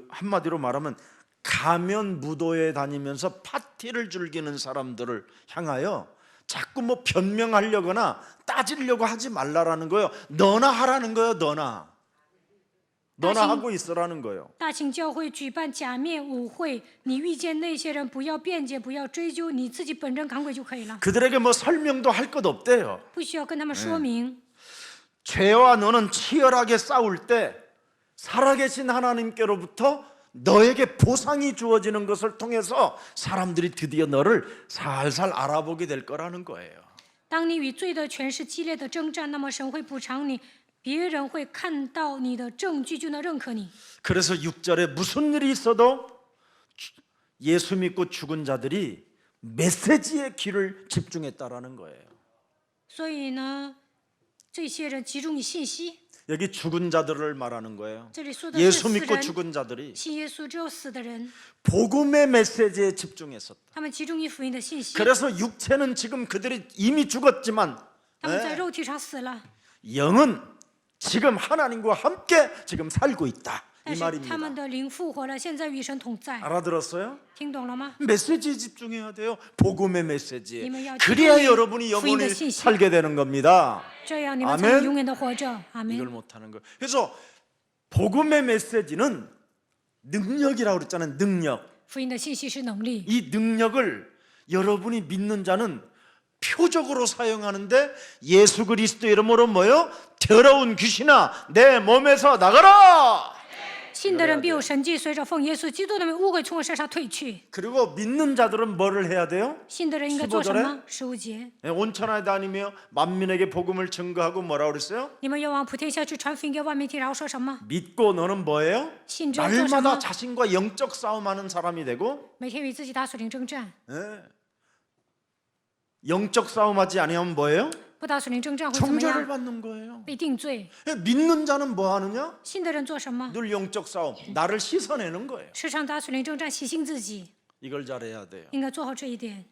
한마디로 말하면 가면 무도에 다니면서 파티를 즐기는 사람들을 향하여 자꾸 뭐 변명하려거나 따지려고 하지 말라라는 거예요. 너나 하라는 거예요. 너나 하고 있으라는 거예요. 大型教会举办假面舞会，你遇见那些人，不要辩解，不要追究，你自己本人赶鬼就可以了， 그들에게 뭐 설명도 할 것 없대요. 不需要跟他们说明。 죄와 너는 치열하게 싸울 때 살아계신 하나님께로부터 너에게 보상이 주어지는 것을 통해서 사람들이 드디어 너를 살살 알아보게 될 거라는 거예요. 当你与罪的权势激烈的征战，那么神会补偿你，别人会看到你的证据，就能认可你。 그래서 6절에 무슨 일이 있어도 예수 믿고 죽은 자들이 메시지에 귀를 집중했다라는 거예요. 所以呢，这些人集中于信息。 여기 죽은 자들을 말하는 거예요. 这里说的是 예수 死 믿고 人， 죽은 자들이 信耶稣只有死的人， 복음의 메시지에 집중했었다. 他们集中于福音的信息。 그래서 육체는 지금 그들이 이미 죽었지만 他们在肉体上死了， 영은 지금 하나님과 함께 지금 살고 있다. 但 이 是他 말입니다. 们的灵复活了，现在与神同在。 알아들었어요? 听懂了吗？ 메시지에 집중해야 돼요. 복음의 메시지에. 이면 그래야 지금의 여러분이 영원히 부인의 신시. 살게 되는 겁니다. 这样你们才 아멘 能永远的活着。阿 이걸 门。 못하는 거예요. 그래서 복음의 메시지는 능력이라고 그랬잖아요. 능력. 福音的信息是能力， 이 능력을 여러분이 믿는 자는 표적으로 사용하는데 예수 그리스도 이름으로 뭐요? 더러운 귀신아 내 몸에서 나가라. 信的人必有神迹，随着奉耶稣基督的名，污鬼从我身上退去。 그리고 믿는 자들은 뭐를 해야 돼요? 信的人应该做什么？15节， 온천하에 다니며 만민에게 복음을 증거하고 뭐라고 그랬어요? 你们要往普天下去传福音给万民听，然后说什么？ 믿고 너는 뭐예요? 信之后做什 날마다 么？ 자신과 영적 싸움하는 사람이 되고 每天与自己打属灵征战， 예. 영적 싸움하지 아니하면 뭐예요? 不打属灵征战会怎么 정죄를 样？ 받는 거예요. 被定罪。 예, 믿는 자는 뭐 하느냐? 信的人做什么？ 늘 영적 싸움, 나를 씻어내는 거예요. 时常打属灵征战，洗净自己， 이걸 잘해야 돼요. 应该做好这一点。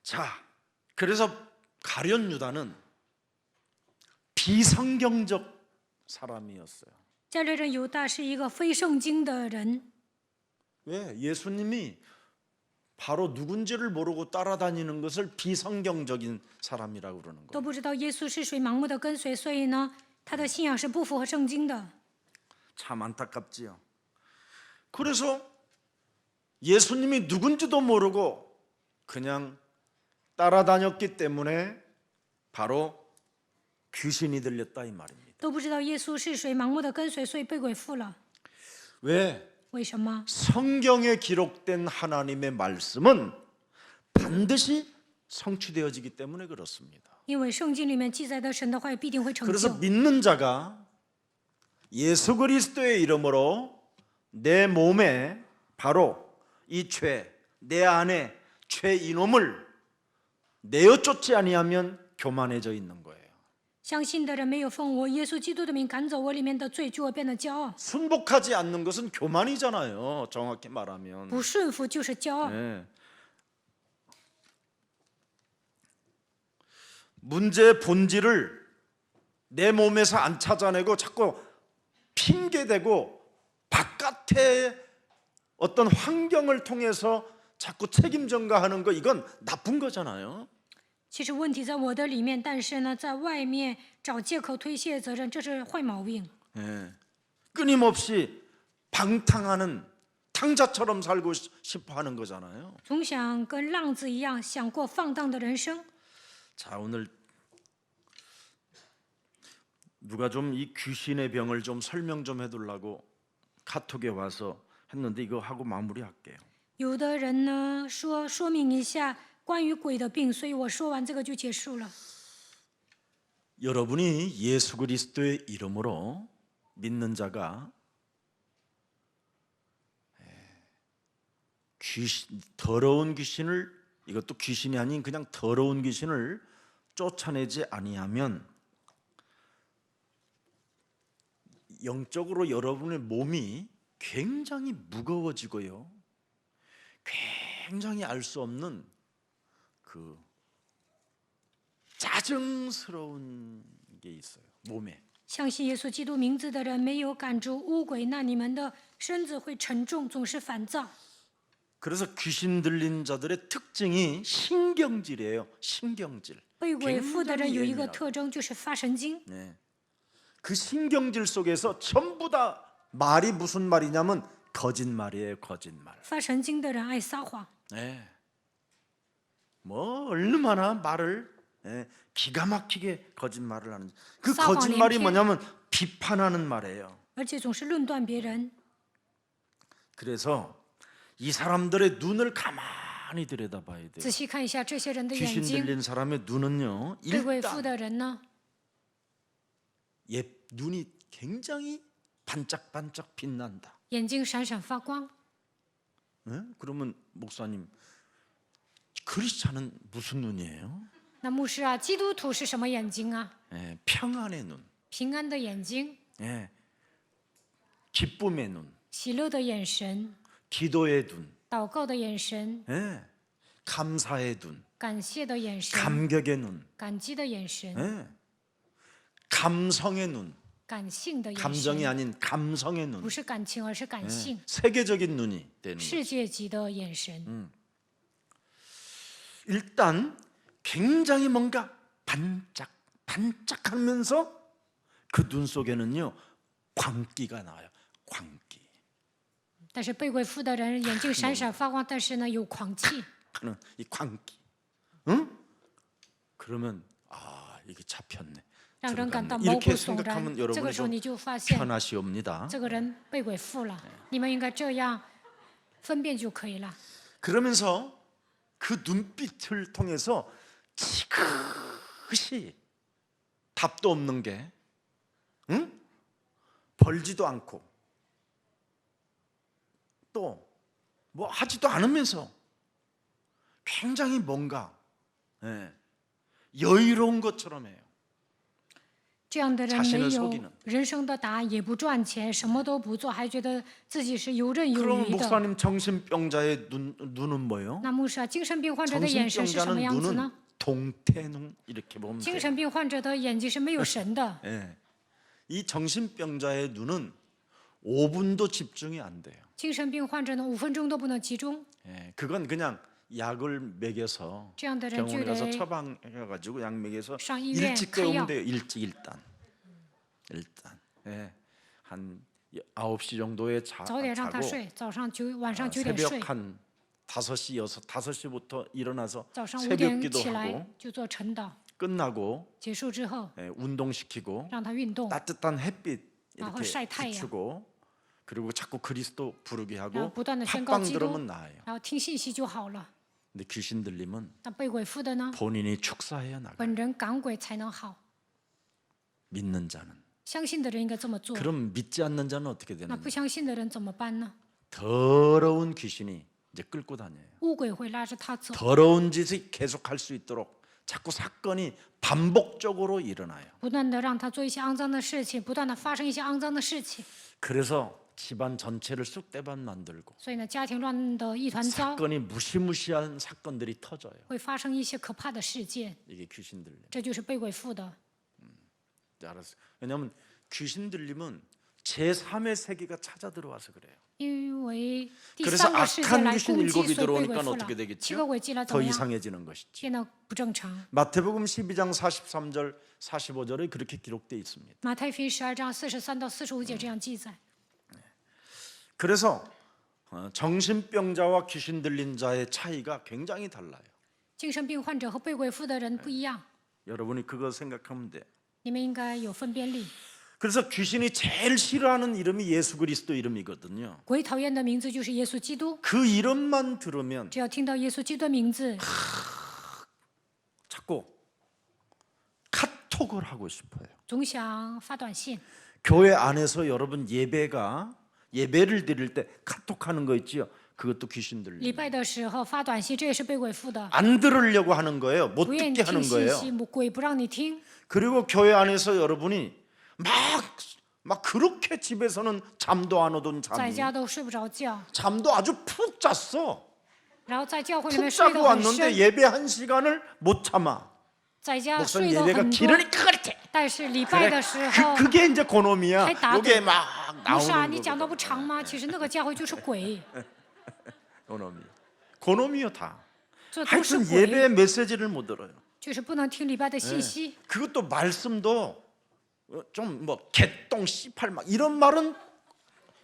자, 그래서 가룟 유다는 비성경적 사람이었어요. 加略人犹大是一个非圣经的人， 왜? 예수님이 바로 누군지를 모르고 따라다니는 것을 비성경적인 사람이라고 그러는 都 거예요. 不知道耶稣是谁，盲目的跟随，所以呢，他的信仰是不符合圣经的。 참 안타깝지요. 그래서 예수님이 누군지도 모르고 그냥 따라다녔기 때문에 바로 귀신이 들렸다 이 말입니다. 都不知道耶稣是谁，盲目的跟随，所以被鬼附了。 왜? 为什么？ 성경에 기록된 하나님의 말씀은 반드시 성취되어지기 때문에 그렇습니다. 因为圣经里面记载的神的话语必定会成 그래서 就。 믿는 자가 예수 그리스도의 이름으로 내 몸에 바로 이 죄, 내 안에 죄 이놈을 내어 쫓지 아니하면 교만해져 있는 거예요. 相信的人没有奉我耶稣基督的名赶走我里面的罪，使我变得骄傲。 순복하지 않는 것은 교만이잖아요. 정확히 말하면. 不顺服就是骄傲。 네. 문제의 본질을 내 몸에서 안 찾아내고 자꾸 핑계대고 바깥의 어떤 환경을 통해서 자꾸 책임 전가하는 거 이건 나쁜 거잖아요. 其实问题在我的里面，但是呢，在外面找借口推卸责任，这是坏毛病。 예. 끊임없이 방탕하는 탕자처럼 살고 싶어 하는 거잖아요. 总想跟浪子一样，想过放荡的人生。 자, 오늘 누가 좀 이 귀신의 병을 좀 설명 좀 해달라고 카톡에 와서 했는데 이거 하고 마무리할게요. 有的人呢说明一下关于鬼的病，所以我说完这个就结束了。 여러분이 예수 그리스도의 이름으로 믿는 자가 더러운 귀신을, 이것도 귀신이 아닌 그냥 더러운 귀신을 쫓아내지 아니하면 영적으로 여러분의 몸이 굉장히 무거워지고요, 굉장히 알 수 없는 그 짜증스러운 게 있어요, 몸에. 相信耶稣基督名字的人没有赶逐污鬼，那你们的身子会沉重，总是烦躁。 그래서 귀신 들린 자들의 특징이 신경질이에요. 신경질. 被鬼附的人有一个 굉장히 特征，就是发神经。 네. 그 신경질 속에서 전부 다 말이 무슨 말이냐면 거짓말이에요. 거짓말. 发神经的人爱撒谎， 네. 뭐 얼마나 말을 기가 막히게 거짓말을 하는지. 그 사谎 거짓말이 连篇。 뭐냐면 비판하는 말이에요. 而且总是论断别人。 그래서 이 사람들의 눈을 가만히 들여다봐야 돼요. 仔细看一下这些人的眼 귀신 睛， 들린 사람의 눈은요, 被鬼附 일단 的人呢， 눈이 굉장히 반짝반짝 빛난다. 眼睛闪闪发光。 그러면 목사님, 크리스찬은 무슨 눈이에요? 那牧师啊，基督徒是什么眼睛啊？ 평안의 눈, 平安的眼睛， 기쁨의 눈, 喜乐的眼神， 기도의 눈, 祷告的眼神， 감사의 눈, 感谢的眼神， 감격의 눈, 感激的眼神， 감성의 눈, 感性的眼 감정이 神， 아닌 감성의 눈, 不是感情，而是感性， 세계적인 눈이 되는 거죠. 世界级的眼神。 일단 굉장히 뭔가 반짝반짝하면서 그 눈 속에는요, 광기가 나와요. 광기. 但是被鬼附的人眼睛闪闪发光，但是呢有狂气， 하는 이 광기. 응? 그러면 이게 잡혔네. 让人感到 들어갔네. 毛 이렇게 骨悚然 생각하면 。这 여러분이 个时候 좀 你就发现 편하시옵니다. 这个人被鬼附了，你们应该这样分辨就可以了。 그러면서 그 눈빛을 통해서 지그시 답도 없는 게, 응? 벌지도 않고 또 뭐 하지도 않으면서 굉장히 뭔가 여유로운 것처럼 해요. 这样的人 자신을 没有 속이는 人生的答案，也不赚钱，什么都不做，还觉得自己是游刃有 그럼 余的。 목사님 정신병자의 눈은 뭐예요? 那牧师啊，精神病患者的眼神是什么 정신병자는 样子 눈은 呢？ 동태눈 이렇게 보면 精 돼요. 神病患者的眼睛是没有神的， 예. 이 정신병자의 눈은 5분도 집중이 안 돼요. 精神病患者呢5分钟都不能集中。 예. 그건 그냥 약을 먹여서 这样的人就 병원에 가서 得 처방해가지고 약 먹여서 상医院 일찍 开药。 깨우면 돼요. 일단. 예. 한 9시 정도에 早点让他 자고 睡，晚上9点睡， 새벽 한 5시, 5시부터 일어나서 早上5 새벽 点 기도 起来 하고 就做晨祷， 끝나고 结束之后 운동시키고 让他运动， 따뜻한 햇빛 아, 이렇게晒太阳。 비추고 그리고 자꾸 그리스도 부르게 然后 하고 不断的宣告 팟빵 基督 들으면 나아요. ，然后听信息就好了。 근데 귀신 들리면 那被鬼附的呢， 본인이 축사해야 나가. 本人赶鬼才能好。 믿는 자는. 相信的人应该这么做， 그럼 믿지 않는 자는 어떻게 那不 되는가? 相信的人怎么办呢？ 더러운 귀신이 이제 끌고 다녀요. 污鬼会拉着他走， 더러운 짓이 계속할 수 있도록 자꾸 사건이 반복적으로 일어나요. 不断的让他做一些肮脏的事情，不断的发生一些肮脏的事情， 그래서 집안 전체를 쑥대밭 만들고 所以呢，家庭乱得一团糟， 사건이 무시무시한 사건들이 터져요. 会发生一些可怕的事件， 이게 귀신 들림. 这就是被鬼附的。 알았어요. 왜냐하면 귀신 들리면 제3의 세계가 찾아 들어와서 그래요. 因为第 그래서 三个世界 악한 来 귀신 攻击， 일곱이 所以被鬼 들어오니까 附 어떻게 了。七 되겠죠? 个鬼进来怎 더 么样？ 이상해지는 것이지. 变得不正常。 마태복음 12장 43절 45절에 그렇게 기록되어 있습니다. 马太福音12章43到45节这样记载。 그래서 정신병자와 귀신 들린 자의 차이가 굉장히 달라요. 精神病患者和被鬼附的人不一样， 여러분이 그거 생각하면 돼요. 你们应该有分辨力。 그래서 귀신이 제일 싫어하는 이름이 예수 그리스도 이름이거든요. 鬼讨厌的名字就是耶稣基督， 그 이름만 들으면 只要听到耶稣基督的名字， 자꾸 카톡을 하고 싶어요. 总想发短信。 교회 안에서 여러분 예배를 드릴 때 카톡하는 거 있지요. 그것도 귀신 礼 들리. 拜的时候发短信，这也是被鬼附的， 안 들으려고 하는 거예요. 못 不愿意 듣게 听 하는 信 거예요. 息，鬼不让你听。 그리고 교회 안에서 여러분이 막 그렇게 집에서는 잠도 안 오던 在 잠이 家都睡不着觉， 잠도 아주 푹 잤어. 然后在教会里面 푹 睡 자고 得很 왔는데 深， 예배 한 시간을 못 참아. 在家 목사님 睡得 예배가 很多。 길으니까 그렇지. 但是礼拜的时候， 그게 이제 고놈이야. 해打 요게 赌 막 牧师啊， 나오는 你讲的 거거든. 不长吗？其实那个教会就是鬼， 고놈이요 다. 这都是 하여튼 鬼， 예배 메시지를 못 들어요. 就是不能听礼拜的信息。 그것도 말씀도 좀 뭐 개똥 씨팔 막 이런 말은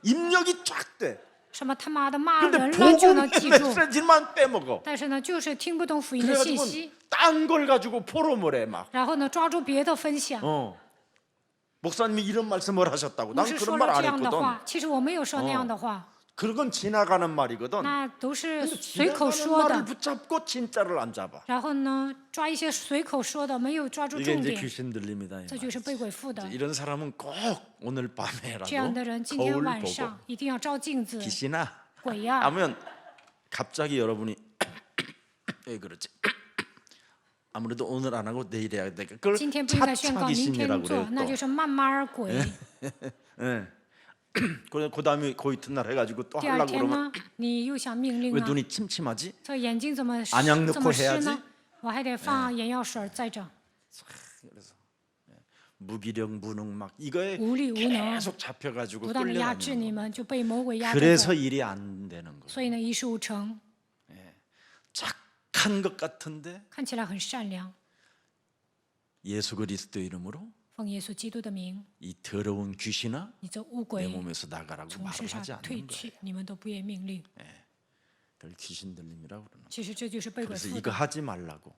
입력이 쫙 돼. 什么他妈的骂 근데 人了就能 복음의 记住， 메시지만 빼먹어. 但是呢，就是听不懂福音的信 그래가지고 息， 딴 걸 가지고 포럼을 해 막. 然后呢，抓住别的分享。 목사님이 이런 말씀을 하셨다고. 牧 난 师 그런 说 말 了 안 这样的 했거든. 话，其实我没有说那样的话， 그건 지나가는 말이거든. 那都是随口 지나가는 说 말을 的。 붙잡고 진짜를 안 잡아. 然后呢，抓一些随口说的，没有抓住 이게 重 이제 点， 귀신 들립니다. 이 这就是被鬼附的。 이런 사람은 꼭 오늘 밤에라도 这样的人，今天 거울 晚 보고 上一定要照镜子。 귀신아 鬼呀， 하면 갑자기 여러분이 왜 그러지? 아무래도 오늘 안 하고 내일 해야 되니까 그걸 今天不应该宣告，明天 차차 做， 귀신이라고 那 그래요 就是慢慢鬼。 예. 그래 그다음에 그 이튿날 해가지고 또 第二 하려고 天 그러면 呢，你又想命令 왜 呢？ 눈이 침침하지? 这眼睛怎么 안약 这 넣고 么湿 해야지 呢？我还得放眼药水在这， 무기력 무능 막 이거에 无力无能， 계속 잡혀가지고 不断的压制 끌려다니는 你 거. 们，就被魔鬼压制 그래서 走， 일이 안 되는 거예요. 所以呢，一事无成。 착한 것 같은데 看起来很善良， 예수 그리스도 이름으로 奉耶稣基督的名， 이 더러운 귀신아 你这污 내 鬼 몸에서 나가라고 从 말을 身上 하지 않는 退 거예요. 去，你们都不愿命令。 그걸 귀신 들림이라고 그러는 거예요. 其实这就是被鬼 그래서 附 이거 的， 하지 말라고.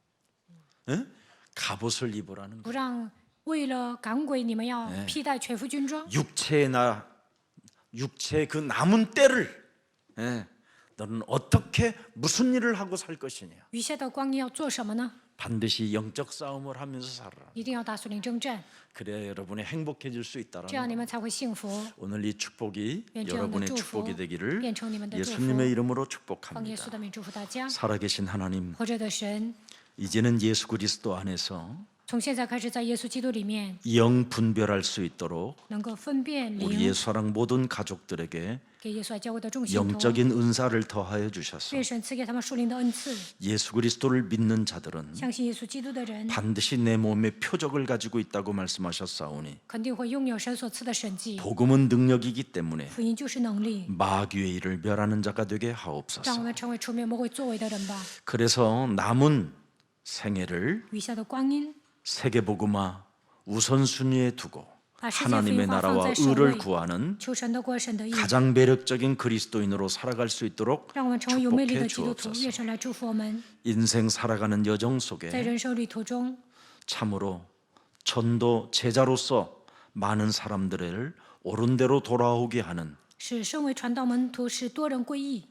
응? 갑옷을 입으라는 不 거예요. 让为了赶鬼，你们要披戴全副军装。 육체의 그 남은 때를 너는 어떻게 무슨 일을 하고 살 것이냐. 余下的光阴要做什么呢？ 반드시 영적 싸움을 하면서 살아라. 一定要打属灵征战， 그래야 여러분이 행복해질 수 这 있다라는 样你 거예요. 们才会幸福。 오늘 이 축복이 愿这样的 여러분의 祝福 축복이 되기를 变成你们的祝福。 예수님의 이름으로 奉耶 축복합니다. 稣的名祝福大家。 살아계신 하나님, 活着的神， 이제는 예수 그리스도 안에서 从现在开始，在耶稣基督里面， 영 분별할 수 있도록 能够分辨 우리의 灵， 사랑 모든 가족들에게 给耶稣爱教会的众信徒， 영적인 은사를 더하여 주셔서 愿神赐给他们属灵的恩赐。 예수 그리스도를 믿는 자들은 相信耶稣基督的人， 반드시 내 몸에 표적을 가지고 있다고 말씀하셨사오니 肯定会拥有神所赐的神迹。 복음은 능력이기 때문에 福音就是能力， 마귀의 일을 멸하는 자가 되게 让我 하옵소서. 们成为除灭魔鬼作为的人吧。 그래서 남은 생애를 余下的光阴， 세계복음화 우선순위에 두고 把世界福 하나님의 音化放 나라와 在首 의를 位， 구하는 求神的国、神的义， 가장 매력적인 그리스도인으로 살아갈 수 있도록 让我们成为有魅力的 축복해 基督徒。 주옵소서. 愿神来祝福我们， 인생 살아가는 여정 在 속에 人生旅途中， 참으로 전도 제자로서 많은 사람들을 옳은 대로 돌아오게 하는 使身为传道门徒，使多人归义，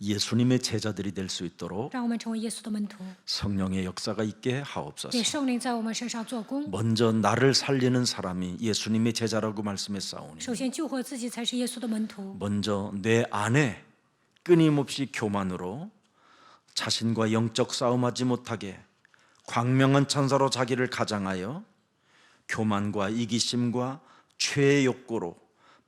예수님의 제자들이 될 수 있도록 让我们成为耶稣的门徒。 성령의 역사가 있게 하옵소서. 愿圣灵在我们身上做工。 먼저 나를 살리는 사람이 예수님의 제자라고 말씀했사오니 首先救活自己才是耶稣的门徒。 먼저 내 안에 끊임없이 교만으로 자신과 영적 싸움하지 못하게 광명한 천사로 자기를 가장하여 교만과 이기심과 죄의 욕구로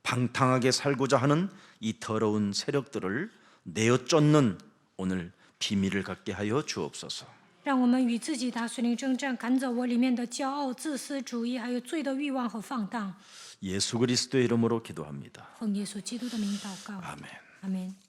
방탕하게 살고자 하는 이 더러운 세력들을 내어 쫓는 오늘 비밀을 갖게 하여 주옵소서. 让我们与自己打属灵征战，赶走我里面的骄傲、自私主义，还有罪的欲望和放荡。 예수 그리스도의 이름으로 기도합니다. 奉耶稣基督的名祷告， 아멘. 阿门。